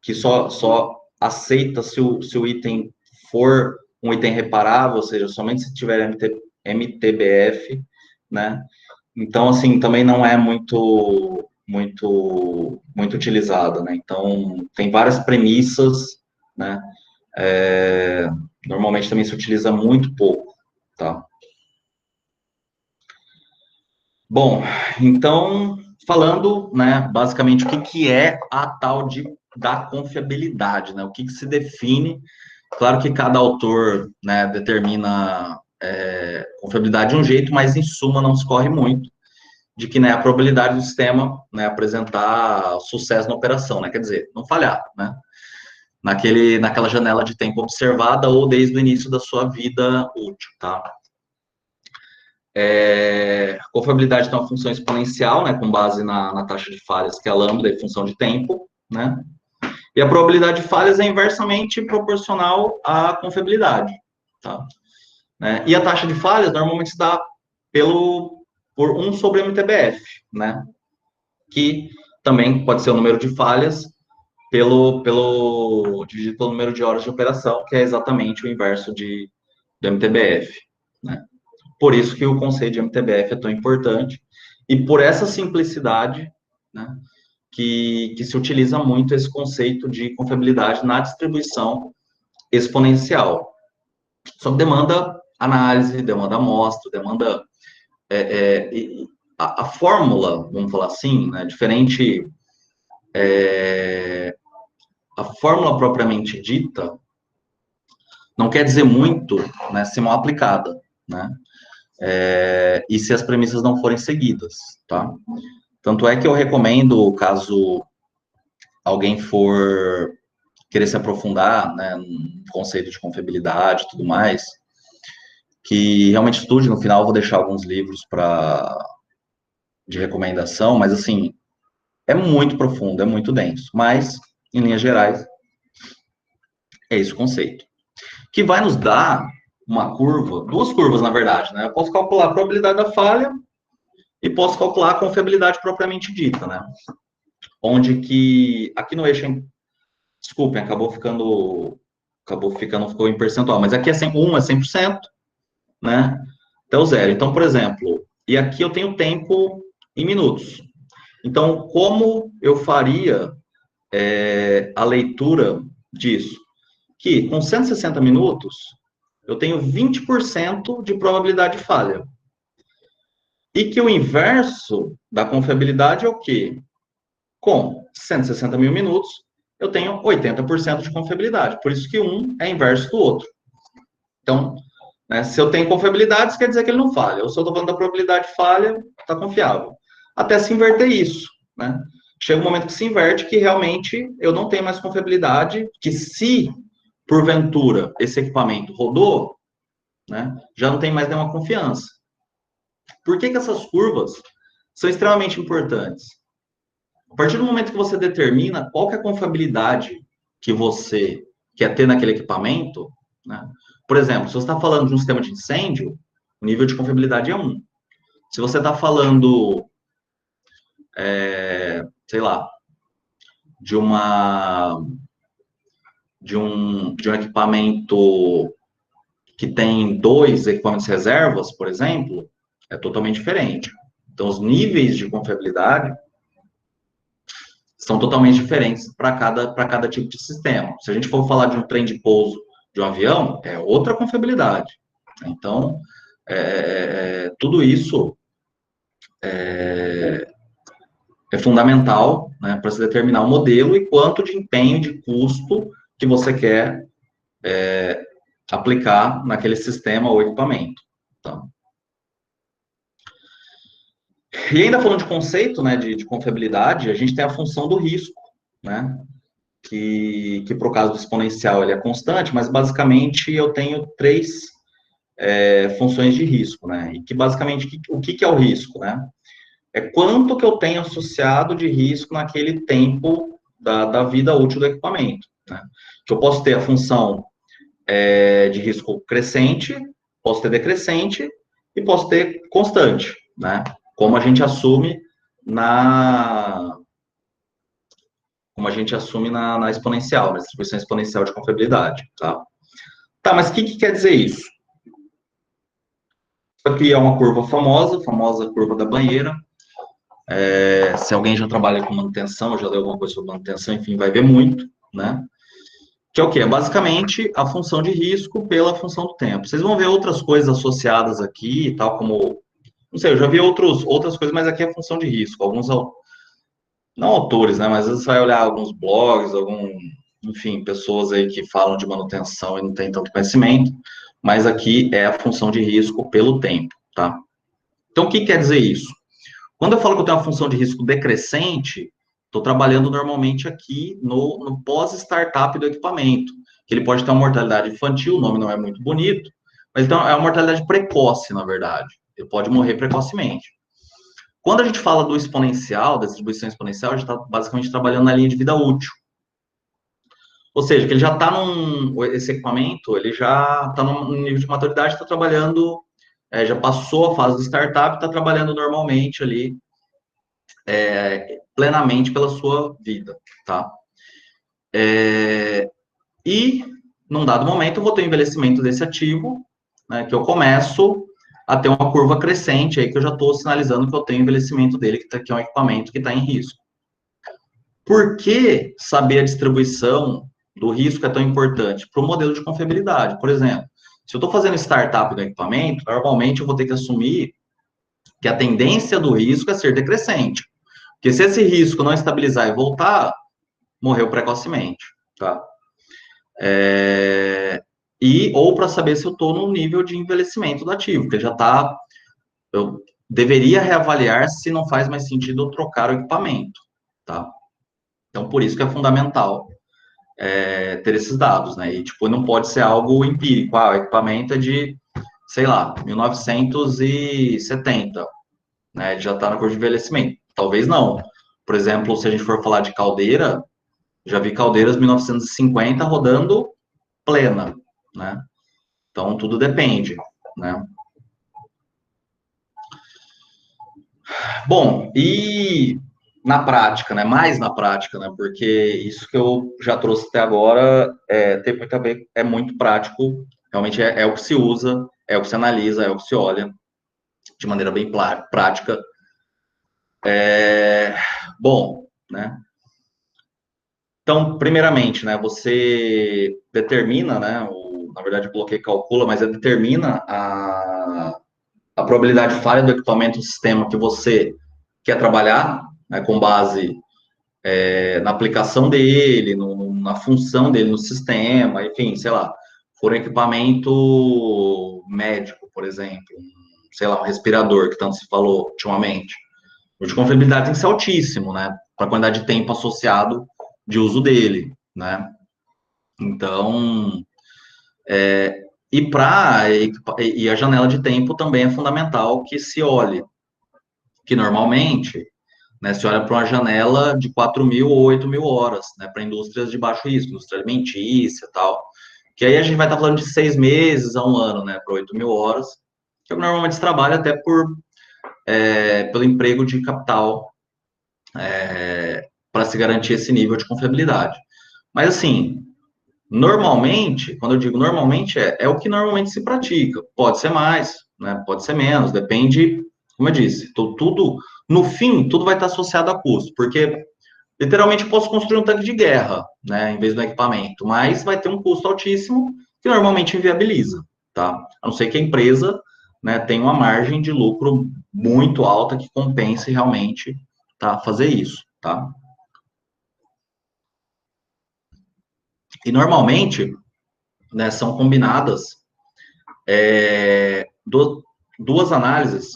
que só aceita se o item for um item reparável, ou seja, somente se tiver MTBF, né? Então, assim, também não é muito utilizada, né? Então, tem várias premissas, né? Normalmente também se utiliza muito pouco, tá? Bom, então, falando, né, basicamente, o que é a tal da confiabilidade, né? O que se define. Claro que cada autor, né, determina confiabilidade de um jeito, mas em suma não se corre muito de que, né, a probabilidade do sistema, né, apresentar sucesso na operação, né, quer dizer, não falhar, né, naquela janela de tempo observada ou desde o início da sua vida útil, tá? A confiabilidade tem uma função exponencial, né, com base na taxa de falhas, que é a lambda, e função de tempo, né, e a probabilidade de falhas é inversamente proporcional à confiabilidade, tá? E a taxa de falhas normalmente se dá por 1 sobre MTBF, né? Que também pode ser o número de falhas dividido pelo número de horas de operação, que é exatamente o inverso de MTBF, né? Por isso que o conceito de MTBF é tão importante e por essa simplicidade, né, que se utiliza muito esse conceito de confiabilidade na distribuição exponencial. Só que demanda análise, demanda amostra, demanda a fórmula, vamos falar assim, né, diferente, a fórmula propriamente dita não quer dizer muito, né, se mal aplicada, né, e se as premissas não forem seguidas, tá? Tanto é que eu recomendo, caso alguém for querer se aprofundar, né, no conceito de confiabilidade e tudo mais, que realmente estude. No final eu vou deixar alguns livros de recomendação, mas assim, é muito profundo, é muito denso, mas, em linhas gerais, é esse o conceito. Que vai nos dar, uma curva, duas curvas, na verdade, né? Eu posso calcular a probabilidade da falha e posso calcular a confiabilidade propriamente dita, né? Onde que, aqui no eixo, desculpem, ficou em percentual, mas aqui é 1 é 100%, né? Até o zero. Então, por exemplo, e aqui eu tenho tempo em minutos. Então, como eu faria a leitura disso? Que com 160 minutos, eu tenho 20% de probabilidade de falha. E que o inverso da confiabilidade é o quê? Com 160 mil minutos, eu tenho 80% de confiabilidade. Por isso que um é inverso do outro. Então, né, se eu tenho confiabilidade, isso quer dizer que ele não falha. Ou se eu estou falando da probabilidade de falha, está confiável. Até se inverter isso, né? Chega um momento que se inverte que realmente eu não tenho mais confiabilidade, que se, porventura, esse equipamento rodou, né, já não tem mais nenhuma confiança. Por que essas curvas são extremamente importantes? A partir do momento que você determina qual que é a confiabilidade que você quer ter naquele equipamento, né? Por exemplo, se você está falando de um sistema de incêndio, o nível de confiabilidade é 1. Se você está falando, sei lá, de um equipamento que tem 2 equipamentos reservas, por exemplo, é totalmente diferente. Então, os níveis de confiabilidade são totalmente diferentes para cada tipo de sistema. Se a gente for falar de um trem de pouso de um avião, é outra confiabilidade. Então, tudo isso é fundamental, né, para se determinar o modelo e quanto de empenho, de custo que você quer aplicar naquele sistema ou equipamento. Tá? E ainda falando de conceito, né, de confiabilidade, a gente tem a função do risco, né, que para o caso do exponencial ele é constante, mas basicamente eu tenho 3 funções de risco, né, e que basicamente o que é o risco, né? É quanto que eu tenho associado de risco naquele tempo da vida útil do equipamento, né? Que eu posso ter a função de risco crescente, posso ter decrescente e posso ter constante, né? Como a gente assume na exponencial, na distribuição exponencial de confiabilidade, tá? Tá, mas o que quer dizer isso? Isso aqui é uma curva famosa curva da banheira. Se alguém já trabalha com manutenção, já leu alguma coisa sobre manutenção, enfim, vai ver muito, né? Que é o quê? É basicamente a função de risco pela função do tempo. Vocês vão ver outras coisas associadas aqui, tal como... Não sei, eu já vi outras coisas, mas aqui é a função de risco. Alguns, não autores, né? Mas às vezes você vai olhar alguns blogs, enfim, pessoas aí que falam de manutenção e não tem tanto conhecimento, mas aqui é a função de risco pelo tempo, tá? Então, o que quer dizer isso? Quando eu falo que eu tenho uma função de risco decrescente, estou trabalhando normalmente aqui no pós-startup do equipamento, que ele pode ter uma mortalidade infantil, o nome não é muito bonito, mas então é uma mortalidade precoce, na verdade. Ele pode morrer precocemente. Quando a gente fala do exponencial, da distribuição exponencial, a gente está basicamente trabalhando na linha de vida útil. Ou seja, que ele já está esse equipamento, ele já está num nível de maturidade, está trabalhando, já passou a fase do startup, está trabalhando normalmente ali, plenamente pela sua vida, tá? E, num dado momento, eu vou ter o envelhecimento desse ativo, né, que eu começo a ter uma curva crescente, aí que eu já estou sinalizando que eu tenho envelhecimento dele, que é um equipamento que está em risco. Por que saber a distribuição do risco é tão importante? Para o modelo de confiabilidade. Por exemplo, se eu estou fazendo startup do equipamento, normalmente eu vou ter que assumir que a tendência do risco é ser decrescente. Porque se esse risco não estabilizar e voltar, morreu precocemente, tá? Ou para saber se eu estou no nível de envelhecimento do ativo, porque já está... Eu deveria reavaliar se não faz mais sentido eu trocar o equipamento, tá? Então, por isso que é fundamental ter esses dados, né? E, tipo, não pode ser algo empírico. O equipamento é de, sei lá, 1970, né? Ele já está na curva de envelhecimento. Talvez não. Por exemplo, se a gente for falar de caldeira, já vi caldeiras 1950 rodando plena, né? Então, tudo depende, né? Bom, e na prática, né? Mais na prática, né? Porque isso que eu já trouxe até agora tem muito a ver, é muito prático, realmente é o que se usa, é o que se analisa, é o que se olha, de maneira bem prática. Bom, né? Então, primeiramente, né? Você determina, né? Na verdade, eu coloquei calcula, mas determina a probabilidade de falha do equipamento do sistema que você quer trabalhar, né, com base na aplicação dele, na função dele no sistema, enfim, sei lá, for um equipamento médico, por exemplo, sei lá, um respirador, que tanto se falou ultimamente. O de confiabilidade tem que ser altíssimo, né, para a quantidade de tempo associado de uso dele, né. Então, e a janela de tempo também é fundamental que se olhe, que normalmente, né, se olha para uma janela de 4.000 ou 8.000 horas, né, para indústrias de baixo risco, indústria alimentícia e tal, que aí a gente vai estar falando de 6 meses a um ano, né, para 8.000 horas, que normalmente se trabalha até pelo emprego de capital para se garantir esse nível de confiabilidade. Mas assim, normalmente, quando eu digo normalmente, é o que normalmente se pratica. Pode ser mais, né? Pode ser menos, depende, como eu disse, tudo, no fim, tudo vai estar associado a custo, porque literalmente eu posso construir um tanque de guerra, né, em vez do equipamento, mas vai ter um custo altíssimo que normalmente inviabiliza, tá? A não ser que a empresa, né, tenha uma margem de lucro muito alta que compense realmente, tá, fazer isso, tá? E normalmente, né, são combinadas duas análises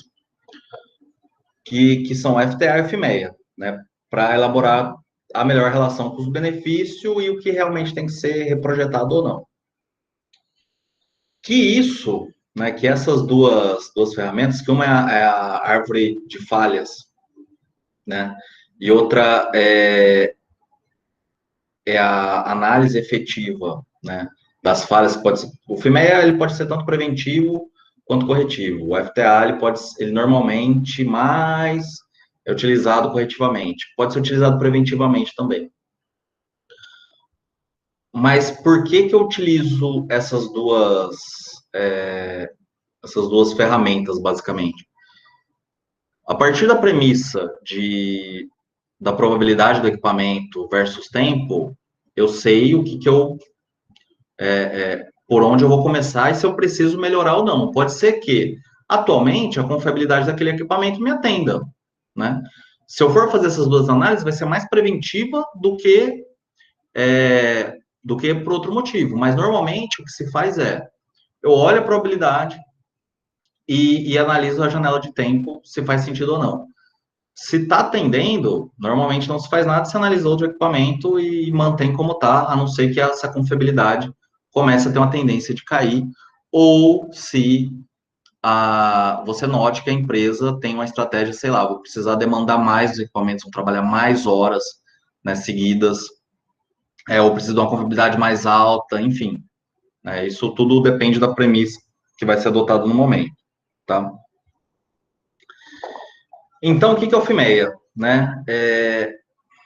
que são FTA e FMEA, né, para elaborar a melhor relação custo-benefício e o que realmente tem que ser reprojetado ou não. Que isso, né, que essas duas ferramentas, que uma é a árvore de falhas, né, e outra é a análise efetiva, né, das falhas, o FMEA ele pode ser tanto preventivo quanto corretivo. O FTA ele normalmente mais é utilizado corretivamente, pode ser utilizado preventivamente também. Mas por que eu utilizo essas duas ferramentas, basicamente? A partir da premissa da probabilidade do equipamento versus tempo, eu sei o que eu por onde eu vou começar e se eu preciso melhorar ou não. Pode ser que, atualmente, a confiabilidade daquele equipamento me atenda, né? Se eu for fazer essas duas análises, vai ser mais preventiva do que por outro motivo. Mas, normalmente, o que se faz eu olho a probabilidade e analiso a janela de tempo, se faz sentido ou não. Se está atendendo, normalmente não se faz nada, se analisa outro equipamento e mantém como está, a não ser que essa confiabilidade comece a ter uma tendência de cair, ou se você note que a empresa tem uma estratégia, sei lá, vou precisar demandar mais dos equipamentos, vou trabalhar mais horas, né, seguidas, ou preciso de uma confiabilidade mais alta, enfim. Isso tudo depende da premissa que vai ser adotada no momento, tá? Então, o que é o FIMEA? Né?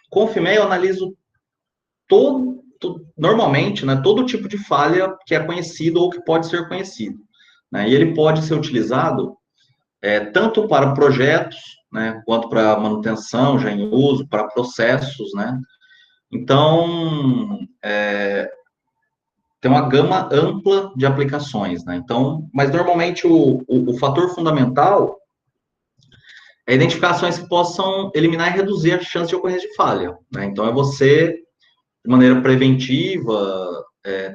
Com o FIMEA, eu analiso normalmente, né, todo tipo de falha que é conhecido ou que pode ser conhecido. Né? E ele pode ser utilizado tanto para projetos, né, quanto para manutenção já em uso, para processos, né? Então, tem uma gama ampla de aplicações, né? Então, mas normalmente o fator fundamental é identificar ações que possam eliminar e reduzir a chance de ocorrência de falha, né? Então, é você, de maneira preventiva,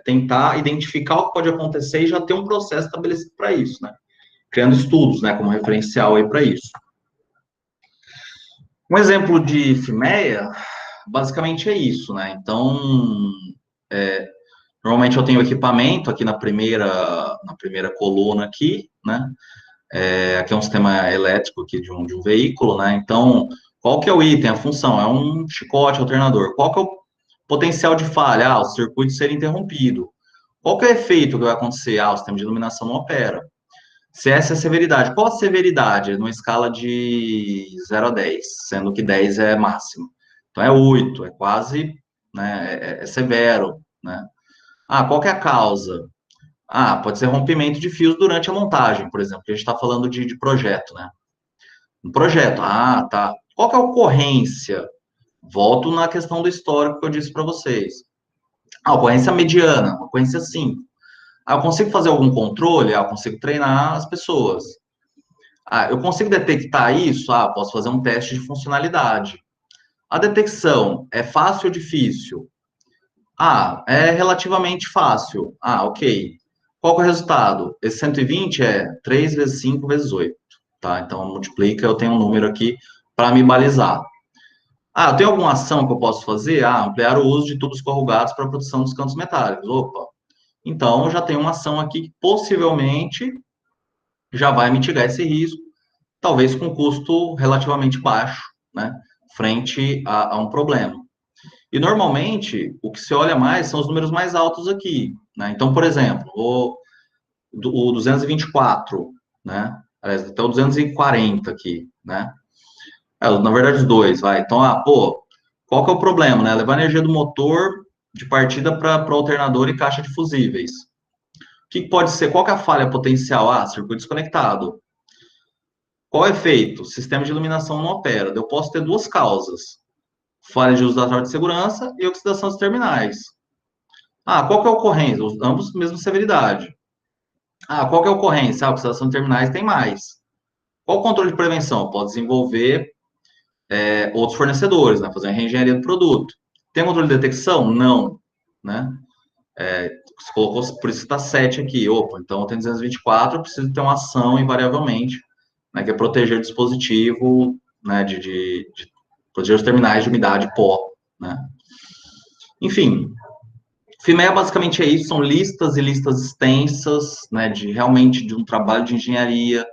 tentar identificar o que pode acontecer e já ter um processo estabelecido para isso, né? Criando estudos, né, como referencial aí para isso. Um exemplo de FIMEA, basicamente é isso, né? Então, normalmente eu tenho equipamento aqui na primeira coluna aqui, né? Aqui é um sistema elétrico aqui de um veículo, né? Então, qual que é o item, a função? É um chicote alternador. Qual que é o potencial de falha? O circuito ser interrompido. Qual que é o efeito que vai acontecer? O sistema de iluminação não opera. Se essa é a severidade, qual a severidade? Numa escala de 0 a 10, sendo que 10 é máximo. Então, é 8, é quase, né, é severo, né? Qual que é a causa? Pode ser rompimento de fios durante a montagem, por exemplo, que a gente está falando de projeto, né? Um projeto, tá. Qual que é a ocorrência? Volto na questão do histórico que eu disse para vocês. Ocorrência mediana, ocorrência 5. Eu consigo fazer algum controle? Eu consigo treinar as pessoas. Eu consigo detectar isso? Posso fazer um teste de funcionalidade. A detecção é fácil ou difícil? É relativamente fácil. Ok. Qual que é o resultado? Esse 120 é 3 vezes 5 vezes 8. Tá? Então, multiplica, eu tenho um número aqui para me balizar. Eu tenho alguma ação que eu posso fazer? Ampliar o uso de tubos corrugados para a produção dos cantos metálicos. Opa! Então, eu já tenho uma ação aqui que possivelmente já vai mitigar esse risco, talvez com custo relativamente baixo, né? Frente a um problema. E, normalmente, o que se olha mais são os números mais altos aqui, né? Então, por exemplo, o 224, né? Até o 240 aqui, né? Na verdade, os dois, vai. Então, qual que é o problema, né? Levar energia do motor de partida para o alternador e caixa de fusíveis. O que pode ser? Qual que é a falha potencial? Circuito desconectado. Qual é o efeito? O sistema de iluminação não opera. Eu posso ter duas causas. Falha de uso da torre de segurança e oxidação dos terminais. Qual que é a ocorrência? Ambos mesma severidade. Qual que é a ocorrência? A oxidação de terminais tem mais. Qual o controle de prevenção? Pode desenvolver outros fornecedores, né? Fazer uma reengenharia do produto. Tem controle de detecção? Não, né? Você colocou, por isso está 7 aqui. Então eu tenho 224, eu preciso ter uma ação invariavelmente, né? Que é proteger o dispositivo, né? De proteger os terminais de umidade e pó, né? Enfim, FIMEA basicamente é isso, são listas e listas extensas, né? Realmente de um trabalho de engenharia,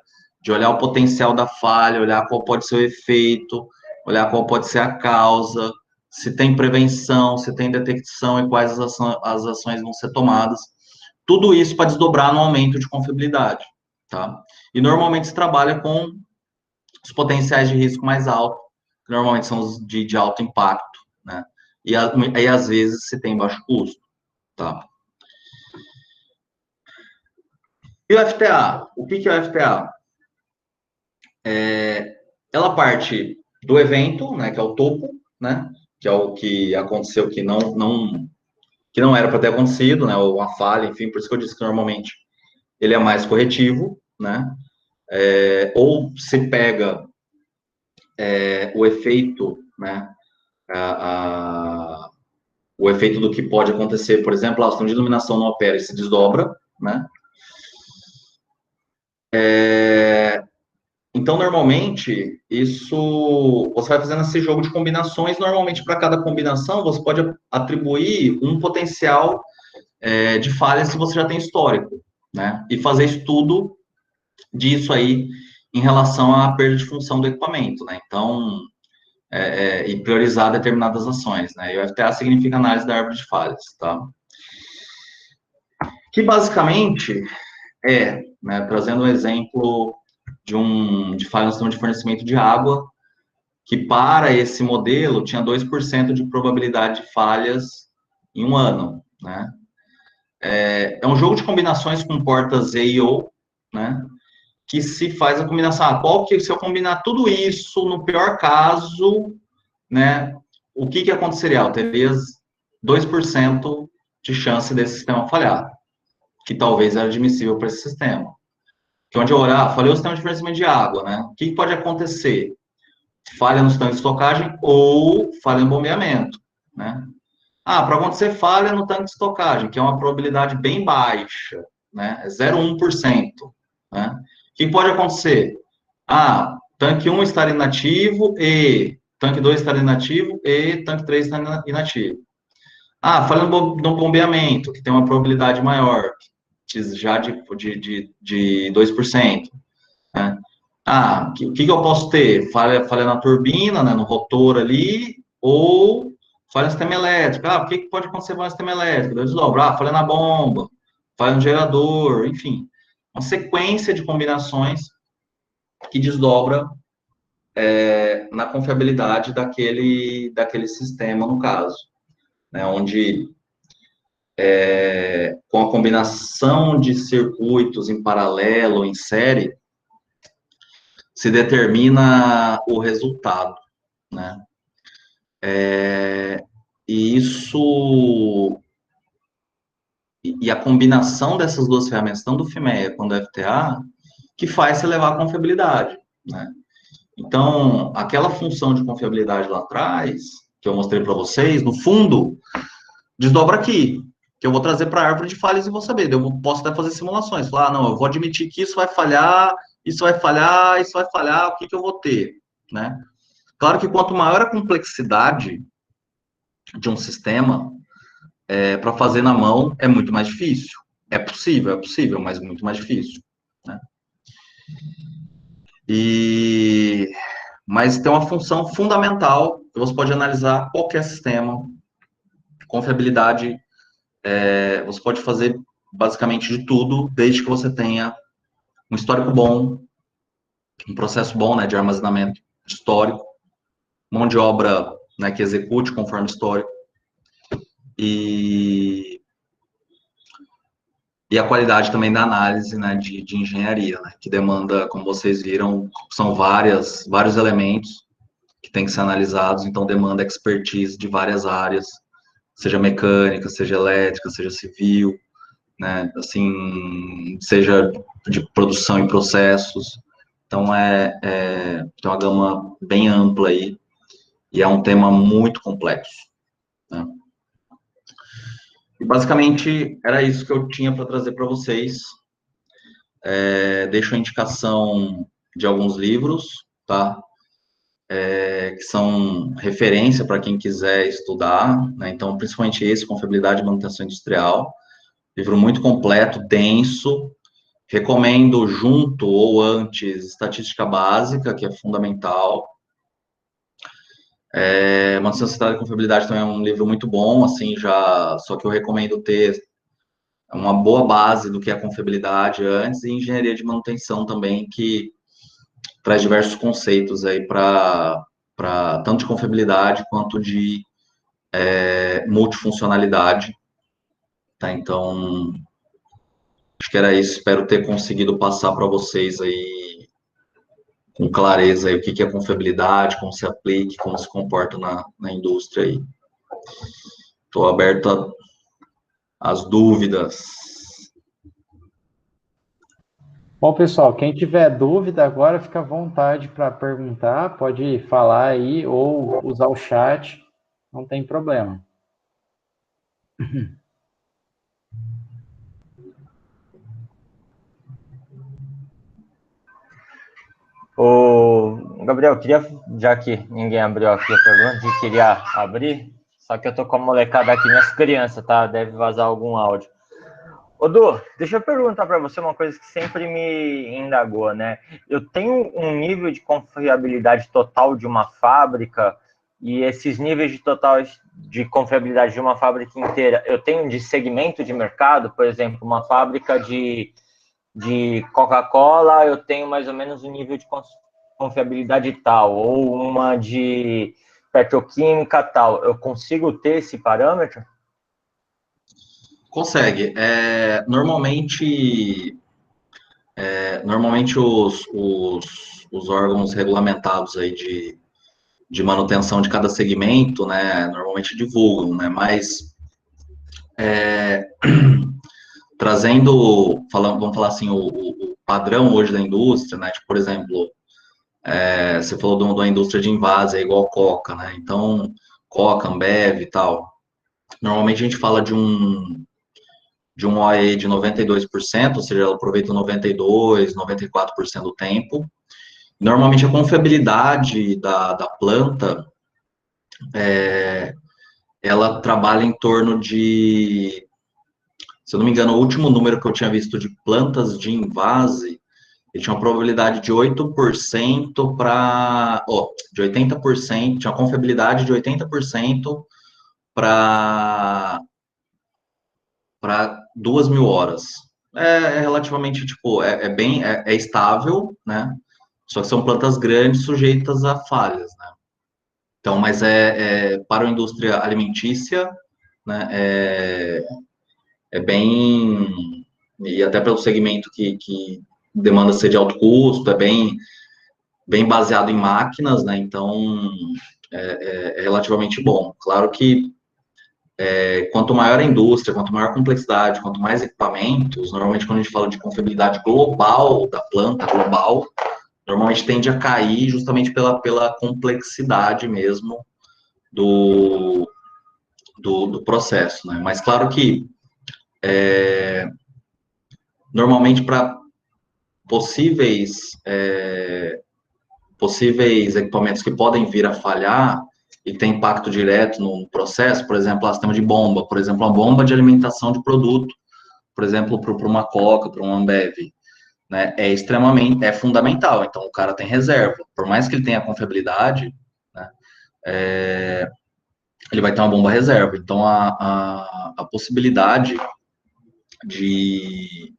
de olhar o potencial da falha, olhar qual pode ser o efeito, olhar qual pode ser a causa, se tem prevenção, se tem detecção e quais as ações vão ser tomadas. Tudo isso para desdobrar no aumento de confiabilidade, tá? E normalmente se trabalha com os potenciais de risco mais altos, que normalmente são os de alto impacto, né? E aí, às vezes, se tem baixo custo, tá? E o FTA? O que é o FTA? Ela parte do evento, né, que é o topo, né, que é o que aconteceu que não era para ter acontecido, né, ou uma falha, enfim, por isso que eu disse que normalmente ele é mais corretivo, né, ou se pega o efeito, né, o efeito do que pode acontecer, por exemplo, o sistema de iluminação não opera e se desdobra, né, então, normalmente, isso você vai fazendo esse jogo de combinações. Normalmente, para cada combinação, você pode atribuir um potencial de falha se você já tem histórico, né? E fazer estudo disso aí em relação à perda de função do equipamento, né? Então, e priorizar determinadas ações, né? E o FTA significa análise da árvore de falhas, tá? Que basicamente né, trazendo um exemplo de falha no sistema de fornecimento de água, que para esse modelo tinha 2% de probabilidade de falhas em um ano, né? É um jogo de combinações com portas E e O, né? Que se faz a combinação, qual que, se eu combinar tudo isso, no pior caso, né? O que aconteceria? Eu teria 2% de chance desse sistema falhar, que talvez era admissível para esse sistema. Que onde eu olhar, falei o sistema de fornecimento de água, né? O que pode acontecer? Falha no tanque de estocagem ou falha no bombeamento, né? Para acontecer falha no tanque de estocagem, que é uma probabilidade bem baixa, né? É 0,1%, né? O que pode acontecer? Tanque 1 estar inativo e tanque 2 estar inativo e tanque 3 estar inativo. Falha no bombeamento, que tem uma probabilidade maior, já de 2%. Né? O que eu posso ter? Falha na turbina, né, no rotor ali, ou falha no sistema elétrico. O que pode acontecer com o sistema elétrico? Eu desdobro. Falha na bomba. faz um gerador, enfim, uma sequência de combinações que desdobra na confiabilidade daquele sistema, no caso, né, onde com a combinação de circuitos em paralelo, em série, se determina o resultado, né? E isso e a combinação dessas duas ferramentas, tanto do FIMEA quanto do FTA, que faz se levar à confiabilidade, né? Então, aquela função de confiabilidade lá atrás, que eu mostrei para vocês, no fundo, desdobra aqui, que eu vou trazer para a árvore de falhas e vou saber. Eu posso até fazer simulações. Falar, não, eu vou admitir que isso vai falhar, isso vai falhar, isso vai falhar, o que eu vou ter, né? Claro que quanto maior a complexidade de um sistema, para fazer na mão é muito mais difícil. É possível, mas muito mais difícil, né? Mas tem uma função fundamental que você pode analisar qualquer sistema, confiabilidade, você pode fazer basicamente de tudo, desde que você tenha um histórico bom, um processo bom, né, de armazenamento histórico, mão de obra, né, que execute conforme histórico, e a qualidade também da análise, né, de engenharia, né, que demanda, como vocês viram, são vários elementos que têm que ser analisados, então demanda expertise de várias áreas, seja mecânica, seja elétrica, seja civil, né, assim, seja de produção e processos. Então, tem uma gama bem ampla aí, e é um tema muito complexo, né? E, basicamente, era isso que eu tinha para trazer para vocês. Deixo a indicação de alguns livros, tá? Que são referência para quem quiser estudar, né? Então, principalmente esse, Confiabilidade e Manutenção Industrial, livro muito completo, denso. Recomendo junto ou antes Estatística Básica, que é fundamental. Manutenção Centrada e Confiabilidade também é um livro muito bom, assim, só que eu recomendo ter uma boa base do que é confiabilidade antes, e Engenharia de Manutenção também, que traz diversos conceitos aí para tanto de confiabilidade quanto de multifuncionalidade, tá? Então, acho que era isso. Espero ter conseguido passar para vocês aí com clareza aí o que é confiabilidade, como se aplica, como se comporta na indústria aí. Estou aberto às dúvidas. Bom, pessoal, quem tiver dúvida agora, fica à vontade para perguntar, pode falar aí ou usar o chat, não tem problema. Ô, Gabriel, já que ninguém abriu aqui a pergunta, eu queria abrir, só que eu tô com a molecada aqui, minhas crianças, tá? Deve vazar algum áudio. Ô, Du, deixa eu perguntar para você uma coisa que sempre me indagou, né? Eu tenho um nível de confiabilidade total de uma fábrica, e esses níveis de total de confiabilidade de uma fábrica inteira, eu tenho de segmento de mercado, por exemplo, uma fábrica de Coca-Cola, eu tenho mais ou menos um nível de confiabilidade tal, ou uma de petroquímica tal. Eu consigo ter esse parâmetro? Consegue. Normalmente os órgãos regulamentados aí de manutenção de cada segmento, né, normalmente divulgam, né, mas vamos falar assim, o padrão hoje da indústria, né, tipo, por exemplo, você falou de uma indústria de envase, é igual Coca, né, então, Coca, Ambev e tal, normalmente a gente fala de um OE de 92%, ou seja, ela aproveita 92%, 94% do tempo. Normalmente a confiabilidade da planta, ela trabalha em torno de, se eu não me engano, o último número que eu tinha visto de plantas de invase, ele tinha uma probabilidade de 8% de 80%, tinha uma confiabilidade de 80% para 2.000 horas. É relativamente, tipo, é estável, né? Só que são plantas grandes sujeitas a falhas, né? Então, mas para a indústria alimentícia, né? É bem, e até pelo segmento que demanda ser de alto custo, é bem baseado em máquinas, né? Então, é relativamente bom. Claro que quanto maior a indústria, quanto maior a complexidade, quanto mais equipamentos, normalmente quando a gente fala de confiabilidade global da planta, global, normalmente tende a cair justamente pela complexidade mesmo do processo, né? Mas claro que normalmente para possíveis equipamentos que podem vir a falhar e tem impacto direto no processo, por exemplo, o sistema de bomba, por exemplo, uma bomba de alimentação de produto, por exemplo, para uma Coca, para uma Ambev, né, é fundamental. Então, o cara tem reserva. Por mais que ele tenha confiabilidade, né, ele vai ter uma bomba reserva. Então, a possibilidade de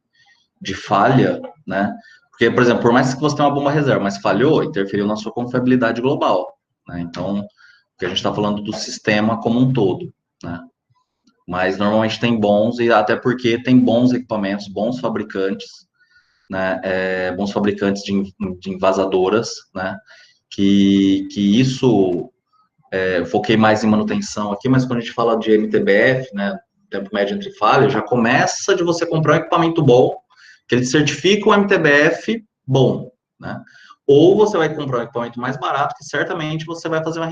falha, né, porque, por exemplo, por mais que você tenha uma bomba reserva, mas falhou, interferiu na sua confiabilidade global, né, então, porque a gente está falando do sistema como um todo, né, mas normalmente tem bons, e até porque tem bons equipamentos, bons fabricantes, né, bons fabricantes de envasadoras, né, que isso, eu foquei mais em manutenção aqui, mas quando a gente fala de MTBF, né, tempo médio entre falhas, já começa de você comprar um equipamento bom, que ele certifica o MTBF bom, né, ou você vai comprar um equipamento mais barato, que certamente você vai fazer uma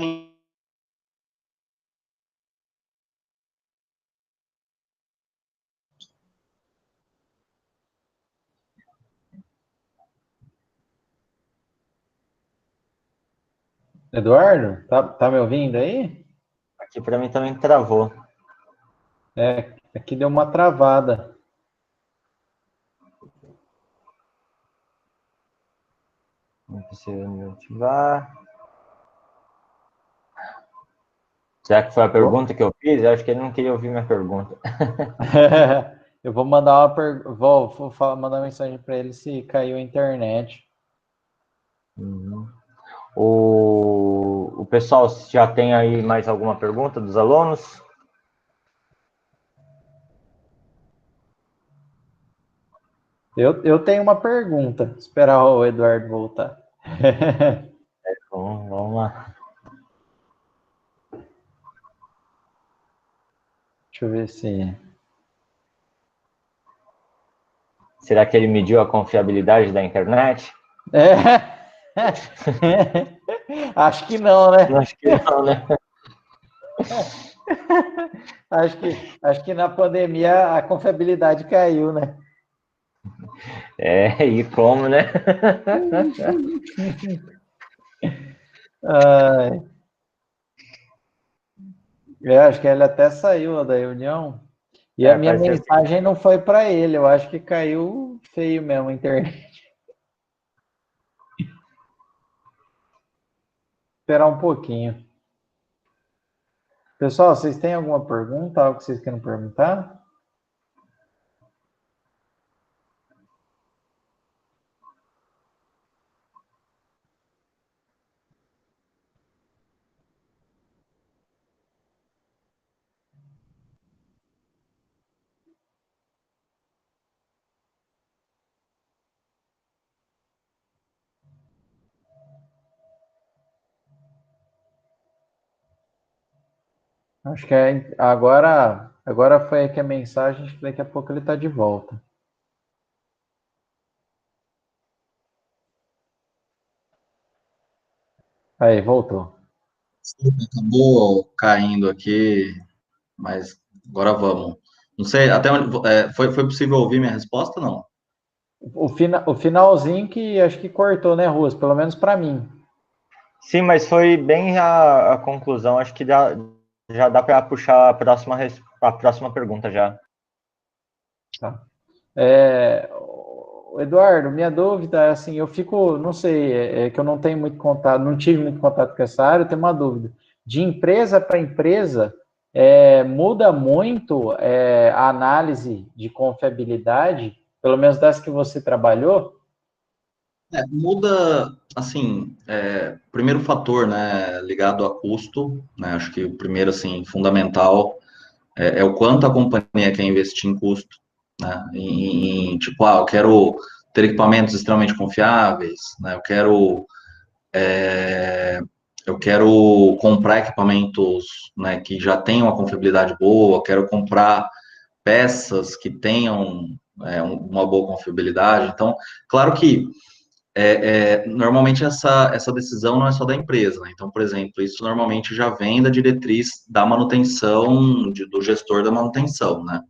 Eduardo, tá me ouvindo aí? Aqui para mim também travou. Aqui deu uma travada. Não precisa me ativar. Será que foi a pergunta que eu fiz? Eu acho que ele não queria ouvir minha pergunta. Eu vou mandar vou mandar uma mensagem para ele se caiu a internet. Uhum. O pessoal já tem aí mais alguma pergunta dos alunos? Eu tenho uma pergunta. Esperar o Eduardo voltar. Então, vamos lá. Deixa eu ver se... Será que ele mediu a confiabilidade da internet? Acho que não, né? Acho que não, né? Acho que na pandemia a confiabilidade caiu, né? E como, né? Acho que ele até saiu da reunião. E a minha Faz mensagem não foi para ele. Eu acho que caiu feio mesmo a internet. Esperar um pouquinho. Pessoal, vocês têm alguma pergunta? Algo que vocês queiram perguntar? Acho que agora foi aqui a mensagem, acho que daqui a pouco ele está de volta. Aí, voltou. Acabou caindo aqui, mas agora vamos. Não sei, até onde foi possível ouvir minha resposta, não? O finalzinho que acho que cortou, né, Ruas? Pelo menos para mim. Sim, mas foi bem a conclusão. Acho que já dá para puxar a próxima pergunta já. Tá. Eduardo, minha dúvida é assim, eu fico, não sei, que eu não tenho muito contato, não tive muito contato com essa área, eu tenho uma dúvida. De empresa para empresa, muda muito a análise de confiabilidade, pelo menos das que você trabalhou? Muda, assim, primeiro fator, né, ligado a custo, né, acho que o primeiro, assim, fundamental é o quanto a companhia quer investir em custo, né, tipo, eu quero ter equipamentos extremamente confiáveis, né, eu quero comprar equipamentos, né, que já tenham uma confiabilidade boa, eu quero comprar peças que tenham uma boa confiabilidade. Então, claro que normalmente essa decisão não é só da empresa, né? Então, por exemplo, isso normalmente já vem da diretriz da manutenção, do gestor da manutenção, né?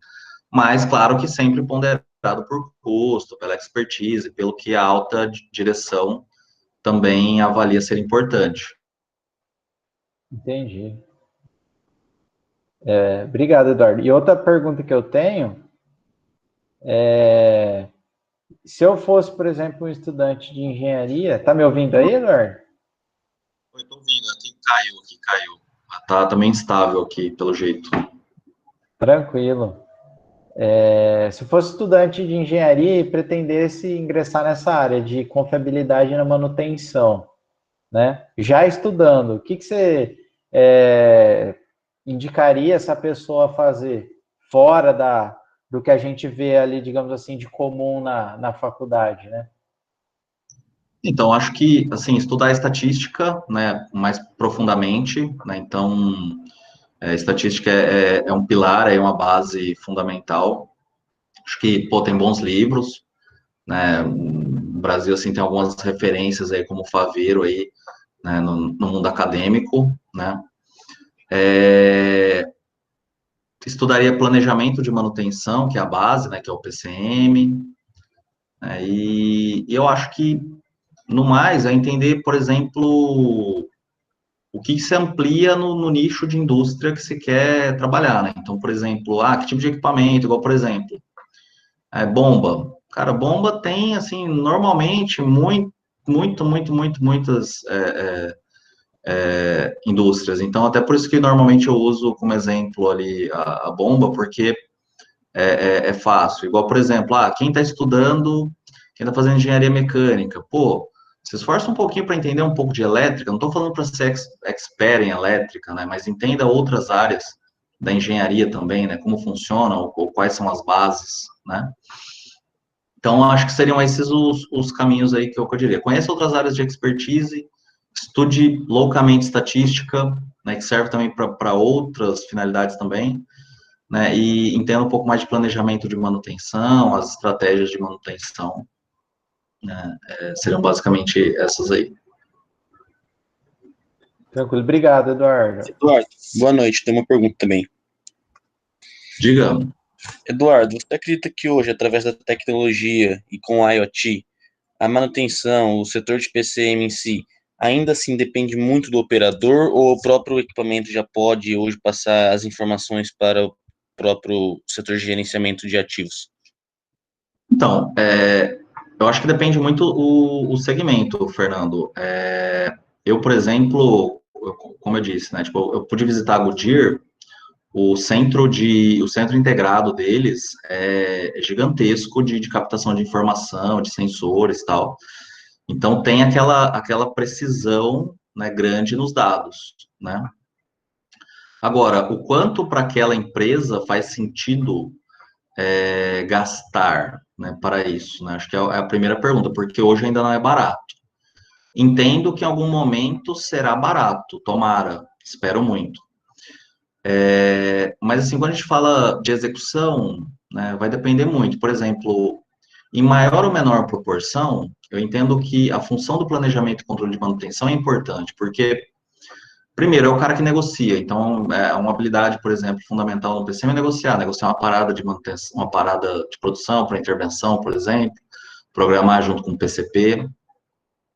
Mas, claro que sempre ponderado por custo, pela expertise, pelo que a alta direção também avalia ser importante. Entendi. Obrigado, Eduardo. E outra pergunta que eu tenho é, se eu fosse, por exemplo, um estudante de engenharia, tá me ouvindo aí, Eduardo? Oi, tô ouvindo, caiu. Tá também instável aqui, pelo jeito. Tranquilo. Se eu fosse estudante de engenharia e pretendesse ingressar nessa área de confiabilidade na manutenção, né? Já estudando, o que você indicaria essa pessoa fazer fora do que a gente vê ali, digamos assim, de comum na faculdade, né? Então, acho que, assim, estudar estatística, né, mais profundamente, né, então, estatística é um pilar, é uma base fundamental. Acho que, pô, tem bons livros, né, no Brasil, assim, tem algumas referências aí, como o Faveiro aí, né, no mundo acadêmico, né. Estudaria planejamento de manutenção, que é a base, né, que é o PCM, né, e eu acho que, no mais, é entender, por exemplo, o que se amplia no nicho de indústria que se quer trabalhar, né? Então, por exemplo, que tipo de equipamento, igual, por exemplo, bomba. Cara, bomba tem, assim, normalmente, muitas indústrias. Então, até por isso que normalmente eu uso como exemplo ali a bomba, porque é fácil. Igual, por exemplo, quem está estudando, quem está fazendo engenharia mecânica, pô, se esforça um pouquinho para entender um pouco de elétrica, não estou falando para ser expert em elétrica, né, mas entenda outras áreas da engenharia também, né, como funciona, ou quais são as bases, né. Então, acho que seriam esses os caminhos aí que eu diria. Conheça outras áreas de expertise, estude loucamente estatística, né, que serve também para outras finalidades também, né, e entenda um pouco mais de planejamento de manutenção, as estratégias de manutenção, né, seriam basicamente essas aí. Tranquilo. Obrigado, Eduardo. Eduardo, boa noite. Tem uma pergunta também. Diga. Eduardo, você acredita que hoje, através da tecnologia e com o IoT, a manutenção, o setor de PCM em si, ainda assim depende muito do operador ou o próprio equipamento já pode hoje passar as informações para o próprio setor de gerenciamento de ativos? Então, eu acho que depende muito o segmento, Fernando. Eu, por exemplo, como eu disse, né, tipo, eu pude visitar a Goodyear. O centro integrado deles é gigantesco de captação de informação, de sensores e tal. Então tem aquela precisão, né, grande nos dados, né? Agora, o quanto para aquela empresa faz sentido gastar, né, para isso, né? Acho que é a primeira pergunta, porque hoje ainda não é barato. Entendo que em algum momento será barato, tomara, espero muito. Mas assim, quando a gente fala de execução, né, vai depender muito. Por exemplo, em maior ou menor proporção, eu entendo que a função do planejamento e controle de manutenção é importante, porque, primeiro, é o cara que negocia. Então, uma habilidade, por exemplo, fundamental no PCM é negociar uma parada de manutenção, uma parada de produção para intervenção, por exemplo, programar junto com o PCP,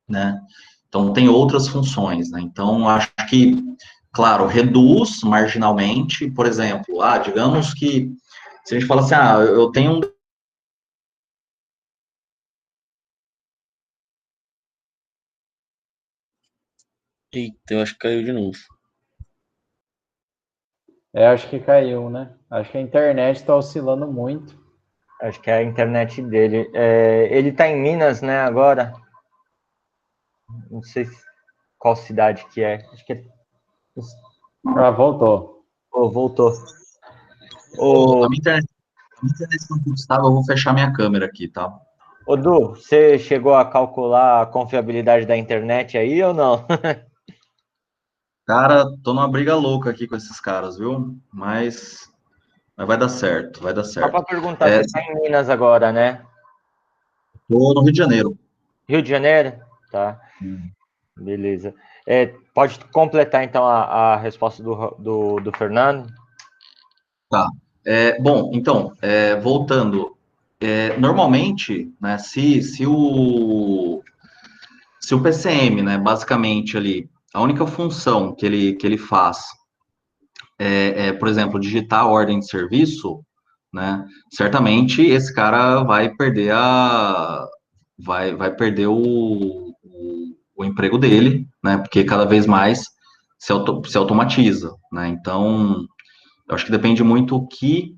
né? Então, tem outras funções, né? Então, acho que, claro, reduz marginalmente, por exemplo, digamos que, se a gente fala assim, eu tenho um. Eita, eu acho que caiu de novo. Acho que caiu, né? Acho que a internet está oscilando muito. Acho que é a internet dele. Ele tá em Minas, né, agora? Não sei qual cidade que é. Acho que é... Ah, voltou. Oh, voltou. Ô, Ô, a minha internet não estável, eu vou fechar minha câmera aqui, tá? ô, Du, você chegou a calcular a confiabilidade da internet aí ou não? Cara, tô numa briga louca aqui com esses caras, viu? Mas vai dar certo, vai dar Só para certo. perguntar, você tá em Minas agora, né? Tô no Rio de Janeiro. Rio de Janeiro? Tá, beleza. Pode completar, então, a resposta do Fernando? Tá. Bom, então, voltando. Normalmente, né, se o PCM, né, basicamente ali, a única função que ele faz por exemplo, digitar a ordem de serviço, né, certamente esse cara vai perder o emprego dele, né, porque cada vez mais se automatiza, né, então eu acho que depende muito o que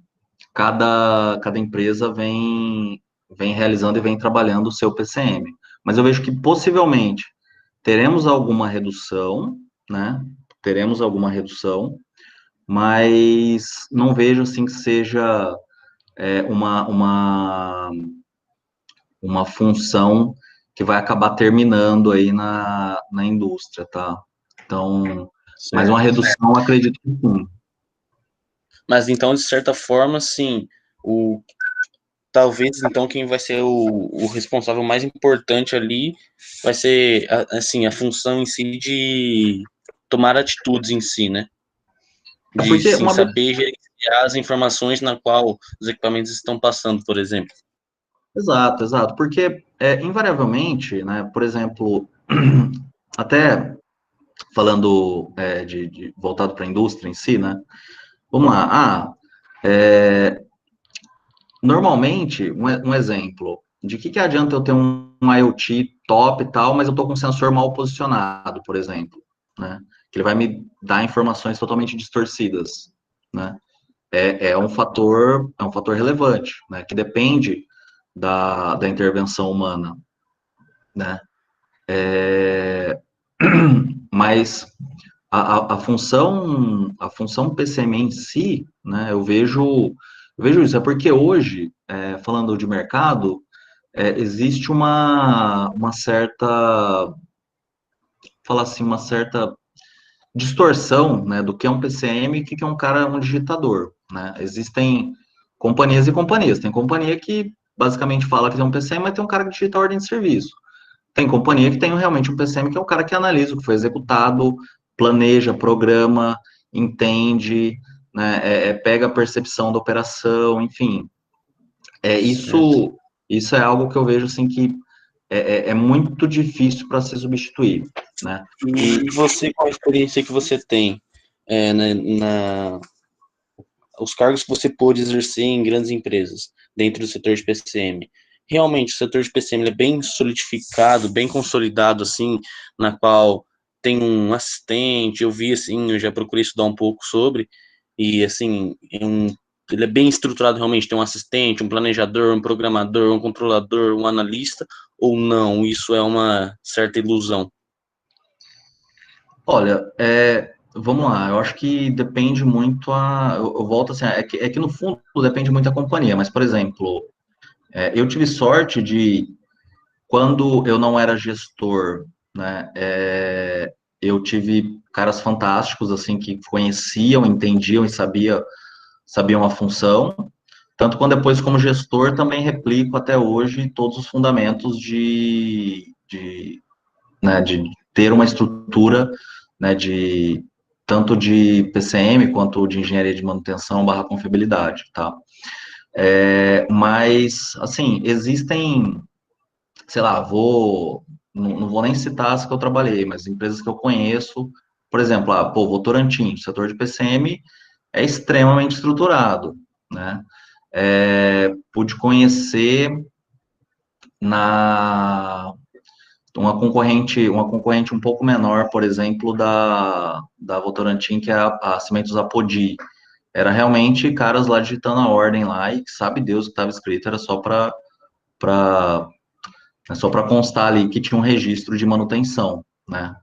cada empresa vem realizando e vem trabalhando o seu PCM. Mas eu vejo que possivelmente teremos alguma redução, né? Teremos alguma redução, mas não vejo assim que seja uma função que vai acabar terminando aí na indústria, tá? Então, mais uma Certo. redução, acredito que sim. Mas então, de certa forma, sim, talvez então quem vai ser o responsável mais importante ali vai ser assim a função em si de tomar atitudes em si, né? De Porque sim uma vez. saber gerenciar as informações na qual os equipamentos estão passando, por exemplo. Exato, exato. Porque, invariavelmente, né, por exemplo, até falando voltado para a indústria em si, né, vamos lá. Normalmente, um exemplo, de que adianta eu ter um IoT top e tal, mas eu estou com um sensor mal posicionado, por exemplo, né, que ele vai me dar informações totalmente distorcidas, né, é um fator relevante, né, que depende da intervenção humana, né? Mas a função PCM em si, né? Eu vejo isso, é porque hoje, falando de mercado, existe uma certa, falar assim, uma certa distorção, né, do que é um PCM e o que é um digitador, né? Existem companhias e companhias. Tem companhia que basicamente fala que é um PCM, mas tem um cara que digita a ordem de serviço. Tem companhia que tem realmente um PCM, que é o cara que analisa o que foi executado, planeja, programa, entende, né, pega a percepção da operação, enfim. Certo. Isso é algo que eu vejo assim que é muito difícil para se substituir, né? E você, com a experiência que você tem, os cargos que você pôde exercer em grandes empresas, dentro do setor de PCM, realmente o setor de PCM ele é bem solidificado, bem consolidado, assim, na qual tem um assistente, eu vi, assim, eu já procurei estudar um pouco sobre, e, assim, ele é bem estruturado realmente, tem um assistente, um planejador, um programador, um controlador, um analista, ou não, isso é uma certa ilusão? Olha, vamos lá, eu acho que depende muito eu volto assim, é que no fundo depende muito da companhia, mas, por exemplo, eu tive sorte de, quando eu não era gestor, né, eu tive caras fantásticos, assim, que conheciam, entendiam e sabiam a função, tanto quando depois como gestor também replico até hoje todos os fundamentos né, de ter uma estrutura, né, tanto de PCM quanto de engenharia de manutenção / confiabilidade, tá? Mas, assim, existem, sei lá, não vou nem citar as que eu trabalhei, mas empresas que eu conheço, por exemplo, Votorantim, o setor de PCM é extremamente estruturado, né? Pude conhecer na uma concorrente um pouco menor, por exemplo, da Votorantim, que é a Cimentos Apodi, era realmente caras lá digitando a ordem lá, e sabe Deus o que estava escrito, era só para constar ali que tinha um registro de manutenção, né?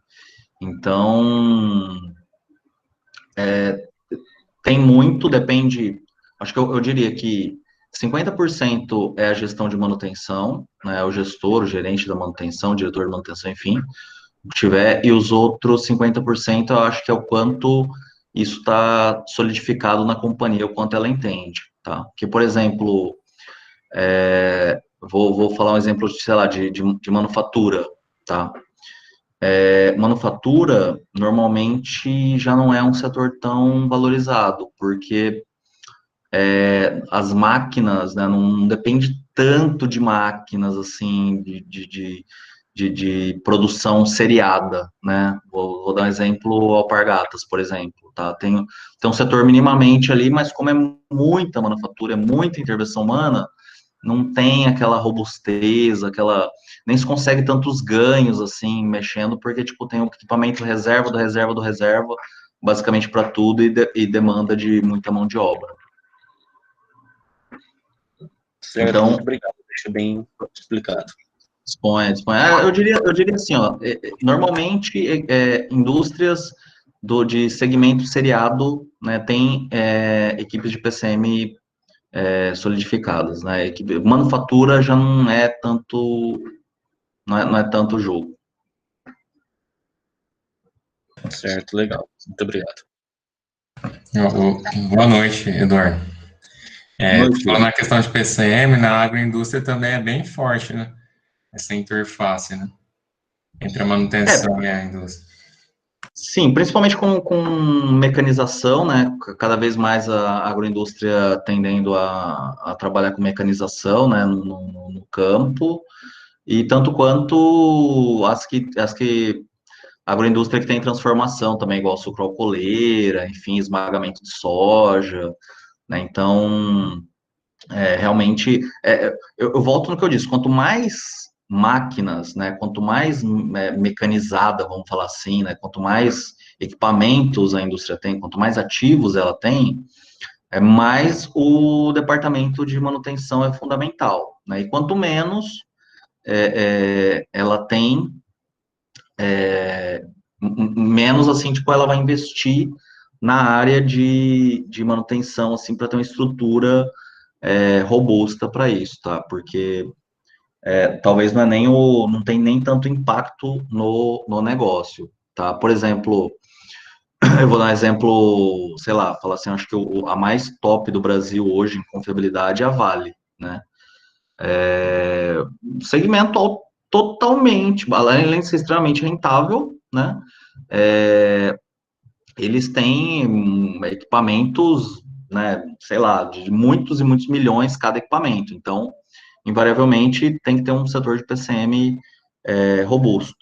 Então, tem muito, depende, acho que eu diria que 50% é a gestão de manutenção, né, o gestor, o gerente da manutenção, o diretor de manutenção, enfim, o que tiver, e os outros 50% eu acho que é o quanto isso está solidificado na companhia, o quanto ela entende, tá? Que, por exemplo, vou falar um exemplo, sei lá, de manufatura, tá? Manufatura, normalmente, já não é um setor tão valorizado, porque as máquinas, né, não depende tanto de máquinas, assim, de produção seriada, né? Vou dar um exemplo, Alpargatas, por exemplo, tá? Tem um setor minimamente ali, mas como é muita manufatura, é muita intervenção humana, não tem aquela robustez, nem se consegue tantos ganhos, assim, mexendo, porque, tipo, tem o equipamento reserva, do reserva, do reserva, basicamente para tudo, e demanda de muita mão de obra. Certo, Então, muito obrigado, deixa bem explicado. dispõe. Eu diria assim, ó, normalmente, indústrias de segmento seriado, né, tem equipes de PCM solidificadas, né, manufatura já não é tanto, não é tanto jogo. Certo, legal, muito obrigado. Boa noite, Eduardo. Noite. Falando na questão de PCM, na agroindústria também é bem forte, né? Essa interface, né? Entre a manutenção e a indústria. Sim, principalmente com mecanização, né? Cada vez mais a agroindústria tendendo a trabalhar com mecanização, né? No campo, e tanto quanto as que a agroindústria que tem transformação também, igual sucroalcooleira, enfim, esmagamento de soja, né? Então, realmente, eu volto no que eu disse, quanto mais máquinas, né, quanto mais mecanizada, vamos falar assim, né, quanto mais equipamentos a indústria tem, quanto mais ativos ela tem, mais o departamento de manutenção é fundamental, né, e quanto menos ela tem, menos, assim, tipo, ela vai investir na área de manutenção, assim, para ter uma estrutura robusta para isso, tá? Porque talvez não tem nem tanto impacto no negócio, tá? Por exemplo, eu vou dar um exemplo, sei lá, falar assim, acho que a mais top do Brasil hoje em confiabilidade é a Vale, né? Segmento totalmente, além de ser extremamente rentável, né? Eles têm equipamentos, né, sei lá, de muitos e muitos milhões cada equipamento. Então, invariavelmente, tem que ter um setor de PCM robusto.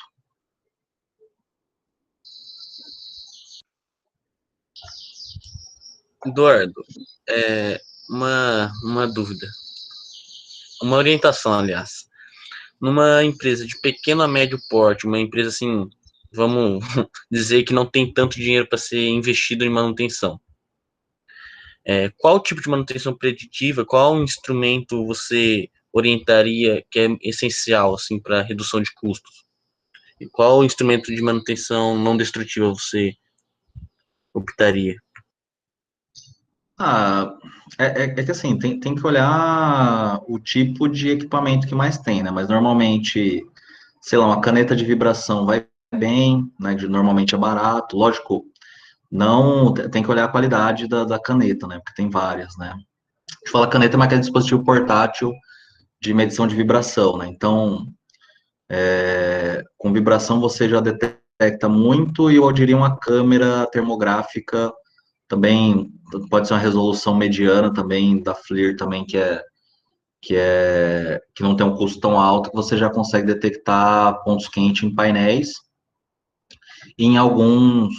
Eduardo, uma dúvida, uma orientação, aliás. Numa empresa de pequeno a médio porte, uma empresa assim, vamos dizer que não tem tanto dinheiro para ser investido em manutenção. Qual tipo de manutenção preditiva, qual instrumento você orientaria que é essencial assim para redução de custos? E qual instrumento de manutenção não destrutiva você optaria? É que assim, tem que olhar o tipo de equipamento que mais tem, né? Mas normalmente, sei lá, uma caneta de vibração vai bem, né? Normalmente é barato, lógico, não, tem que olhar a qualidade da caneta, né? Porque tem várias, né? A gente fala caneta, mas é aquele dispositivo portátil de medição de vibração, né? Então, com vibração você já detecta muito, e eu diria uma câmera termográfica também, pode ser uma resolução mediana também, da FLIR também, que não tem um custo tão alto, que você já consegue detectar pontos quentes em painéis, e em alguns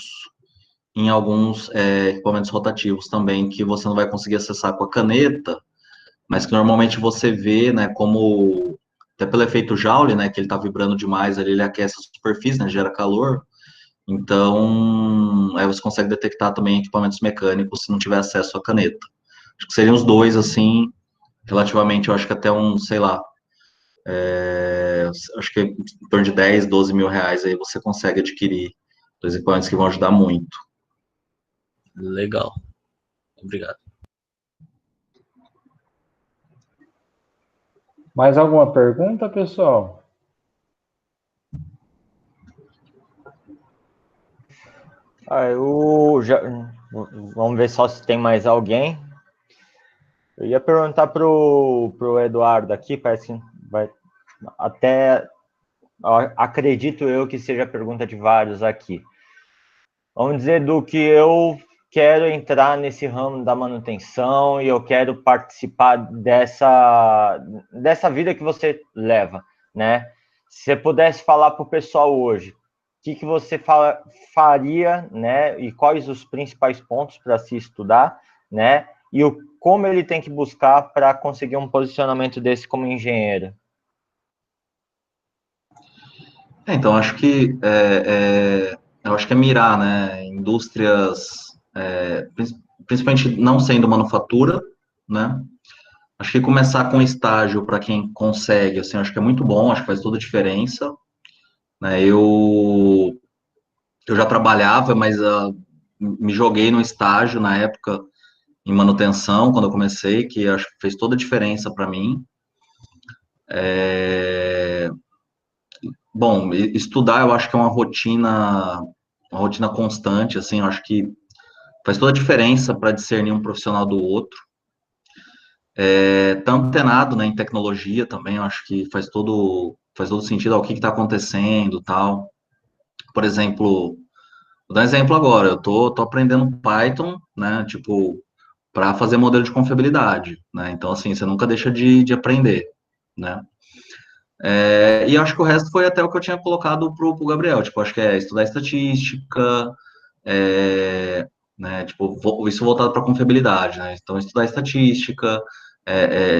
equipamentos rotativos também, que você não vai conseguir acessar com a caneta, mas que normalmente você vê, né, como, até pelo efeito Joule, né, que ele está vibrando demais ali, ele aquece a superfície, né, gera calor, Então, aí você consegue detectar também equipamentos mecânicos se não tiver acesso à caneta. Acho que seriam os dois, assim, relativamente, eu acho que até um, sei lá, acho que em torno de 10, 12 mil reais aí você consegue adquirir dois equipamentos que vão ajudar muito. Legal. Obrigado. Mais alguma pergunta, pessoal? Vamos ver só se tem mais alguém. Eu ia perguntar pro Eduardo aqui, parece que vai até acredito eu que seja a pergunta de vários aqui. Vamos dizer do que eu quero entrar nesse ramo da manutenção e eu quero participar dessa vida que você leva, né? Se você pudesse falar para o pessoal hoje, o que você faria, né? E quais os principais pontos para se estudar, né? E como ele tem que buscar para conseguir um posicionamento desse como engenheiro? Então, eu acho que é mirar, né? Indústrias, principalmente não sendo manufatura, né? Acho que começar com estágio para quem consegue, assim, acho que é muito bom, acho que faz toda a diferença, né? Eu já trabalhava, mas me joguei no estágio na época em manutenção, quando eu comecei, que acho que fez toda a diferença para mim. Bom, estudar eu acho que é uma rotina constante, assim, eu acho que faz toda a diferença para discernir um profissional do outro. Tá antenado, né, em tecnologia também, eu acho que faz todo sentido ao que está acontecendo, tal. Por exemplo, vou dar um exemplo agora, eu tô aprendendo Python, né, tipo, para fazer modelo de confiabilidade, né, então, assim, você nunca deixa de aprender, né. E acho que o resto foi até o que eu tinha colocado pro Gabriel, tipo, acho que é estudar estatística, né, tipo, isso voltado para confiabilidade, né, então estudar estatística,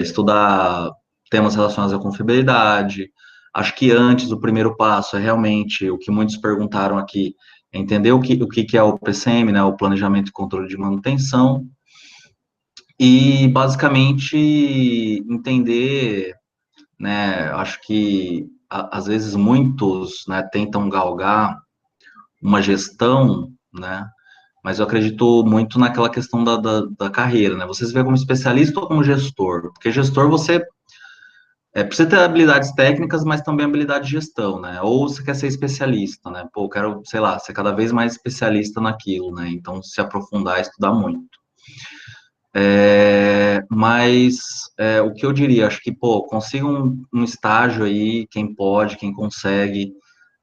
estudar temas relacionados à confiabilidade, acho que antes o primeiro passo é realmente o que muitos perguntaram aqui, é entender o que é o PCM, né, o Planejamento e Controle de Manutenção, e basicamente entender, né, acho que às vezes muitos, né, tentam galgar uma gestão, né, mas eu acredito muito naquela questão da carreira, né, você se vê como especialista ou como gestor, porque gestor você precisa ter habilidades técnicas, mas também habilidade de gestão, né, ou você quer ser especialista, né, pô, eu quero, sei lá, ser cada vez mais especialista naquilo, né, então se aprofundar, estudar muito. Mas o que eu diria, acho que, pô, consiga um estágio aí, quem pode, quem consegue,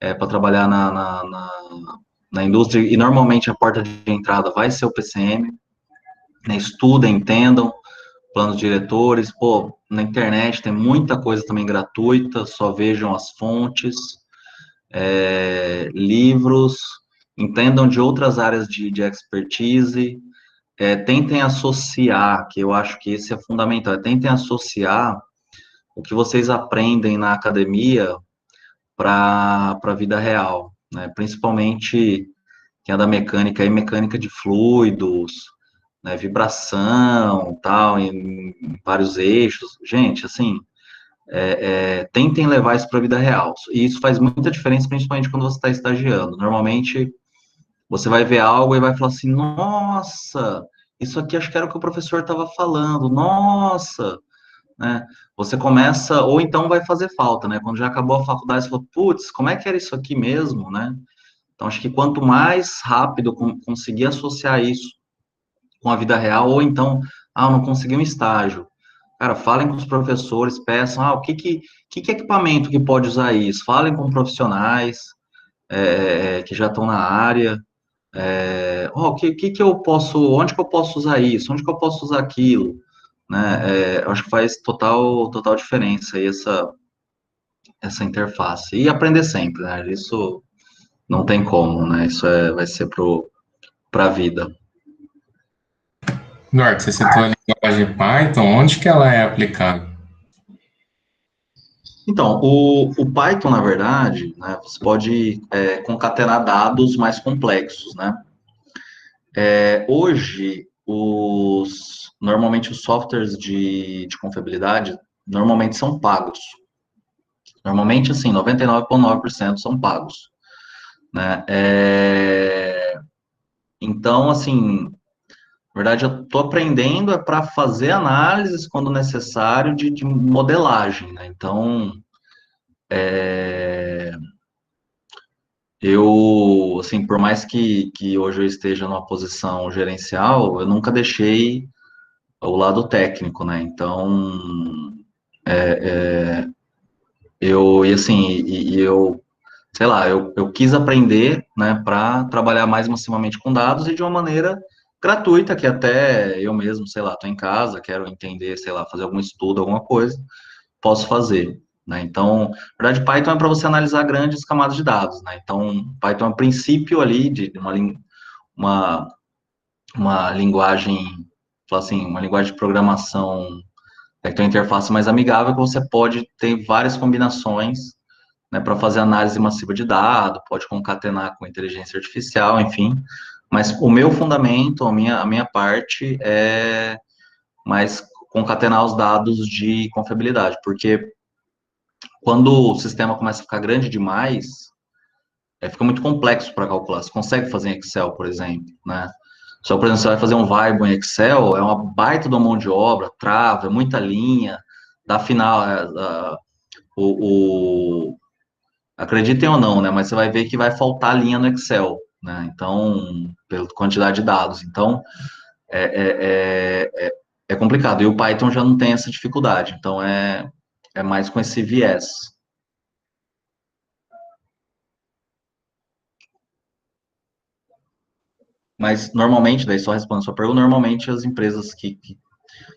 para trabalhar na indústria, e normalmente a porta de entrada vai ser o PCM, né, estudem, entendam, planos diretores, pô, na internet tem muita coisa também gratuita, só vejam as fontes, livros, entendam de outras áreas de expertise, tentem associar, que eu acho que esse é fundamental, tentem associar o que vocês aprendem na academia para a vida real, né? Principalmente quem é da mecânica, aí mecânica de fluidos, né? Vibração, tal, em vários eixos. Gente, assim, tentem levar isso para a vida real. E isso faz muita diferença, principalmente quando você está estagiando. Normalmente, você vai ver algo e vai falar assim, nossa, isso aqui acho que era o que o professor estava falando, nossa, né? Você começa, ou então vai fazer falta, né? Quando já acabou a faculdade, você fala, putz, como é que era isso aqui mesmo, né? Então, acho que quanto mais rápido conseguir associar isso com a vida real, ou então, eu não consegui um estágio. Cara, falem com os professores, peçam, que equipamento que pode usar isso? Falem com profissionais que já estão na área, que eu posso, onde que eu posso usar isso, onde que eu posso usar aquilo, né? Eu acho que faz total diferença aí essa interface. E aprender sempre, né? Isso não tem como, né? Isso vai ser para a vida. Eduardo, você citou a linguagem Python, onde que ela é aplicada? Então, o Python, na verdade, né, você pode concatenar dados mais complexos, né? Hoje, normalmente os softwares de confiabilidade, normalmente são pagos. Normalmente, assim, 99,9% são pagos, né? Então, assim, na verdade, eu estou aprendendo para fazer análises, quando necessário, de modelagem, né? Então, assim, por mais que hoje eu esteja numa posição gerencial, eu nunca deixei o lado técnico, né? Então, eu, sei lá, eu quis aprender, né, para trabalhar mais massivamente com dados e de uma maneira gratuita, que até eu mesmo, sei lá, estou em casa, quero entender, sei lá, fazer algum estudo, alguma coisa, posso fazer, né? Então, na verdade, Python é para você analisar grandes camadas de dados, né? Então, Python é um princípio ali de uma, uma linguagem, fala assim, uma linguagem de programação que tem uma interface mais amigável, que você pode ter várias combinações, né, para fazer análise massiva de dados, pode concatenar com inteligência artificial, enfim. Mas o meu fundamento, a minha parte é mais concatenar os dados de confiabilidade, porque quando o sistema começa a ficar grande demais, fica muito complexo para calcular. Você consegue fazer em Excel, por exemplo, né? Só, por exemplo, você vai fazer um VAIBO em Excel, é uma baita de uma mão de obra, trava, é muita linha, dá final, o, acreditem ou não, né? Mas você vai ver que vai faltar linha no Excel, né? Então, pela quantidade de dados. Então, é complicado. E o Python já não tem essa dificuldade. Então, é mais com esse viés. Mas, normalmente, daí só respondendo a sua pergunta, normalmente as empresas que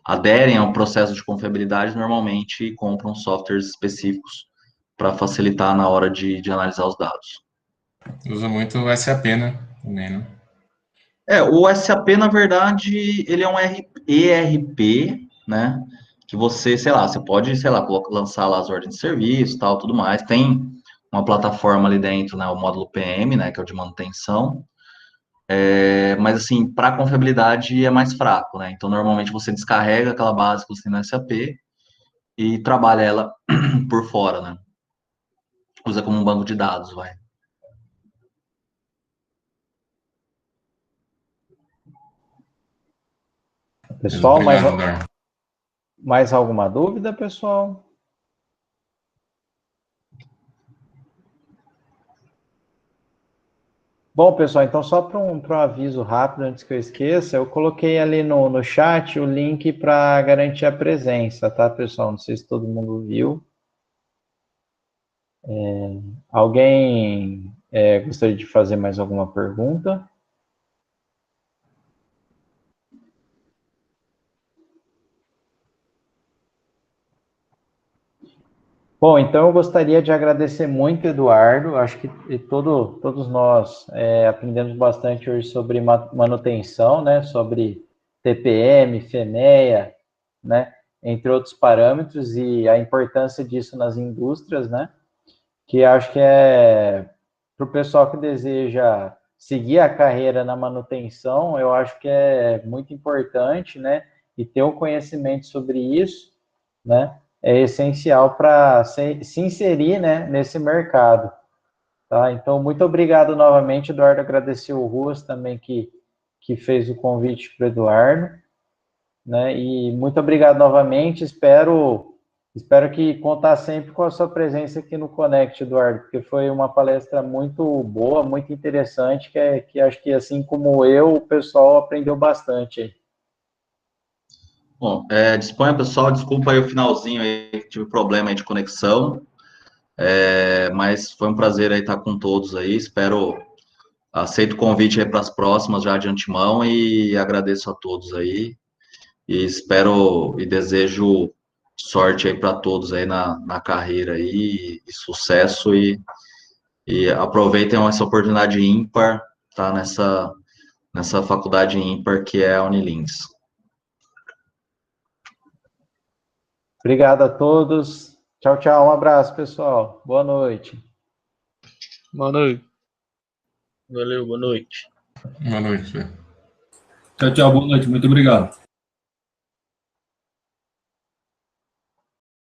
aderem ao processo de confiabilidade, normalmente compram softwares específicos para facilitar na hora de analisar os dados. Usa muito o SAP, né? Também, né? O SAP, na verdade, ele é um ERP, né? Que você, sei lá, você pode, sei lá, lançar lá as ordens de serviço, tal, tudo mais. Tem uma plataforma ali dentro, né? O módulo PM, né? Que é o de manutenção. Mas, assim, para confiabilidade é mais fraco, né? Então, normalmente você descarrega aquela base que você tem no SAP e trabalha ela por fora, né? Usa como um banco de dados, vai. Mas Pessoal, obrigado, Dar. mais alguma dúvida, pessoal? Bom, pessoal, então só para um aviso rápido, antes que eu esqueça, eu coloquei ali no chat o link para garantir a presença, tá, pessoal? Não sei se todo mundo viu. Alguém gostaria de fazer mais alguma pergunta? Bom, então eu gostaria de agradecer muito, Eduardo. Acho que todos nós aprendemos bastante hoje sobre manutenção, né? Sobre TPM, FENEA, né? Entre outros parâmetros e a importância disso nas indústrias, né? Que acho que para o pessoal que deseja seguir a carreira na manutenção, eu acho que é muito importante, né? E ter o conhecimento sobre isso, né? É essencial para se inserir, né, nesse mercado. Tá? Então, muito obrigado novamente, Eduardo. Agradecer o Ruas também que fez o convite para o Eduardo. Né? E muito obrigado novamente. Espero que contar sempre com a sua presença aqui no Connect, Eduardo, porque foi uma palestra muito boa, muito interessante, que acho que, assim como eu, o pessoal aprendeu bastante aí. Bom, disponha, pessoal, desculpa aí o finalzinho aí, tive problema aí de conexão, mas foi um prazer aí estar com todos aí, aceito o convite aí para as próximas já de antemão e agradeço a todos aí, e espero e desejo sorte aí para todos aí na carreira aí, e sucesso, e aproveitem essa oportunidade ímpar, tá, nessa faculdade ímpar que é a Unilins. Obrigado a todos. Tchau, tchau. Um abraço, pessoal. Boa noite. Boa noite. Valeu, boa noite. Boa noite. Tchau, tchau, boa noite. Muito obrigado.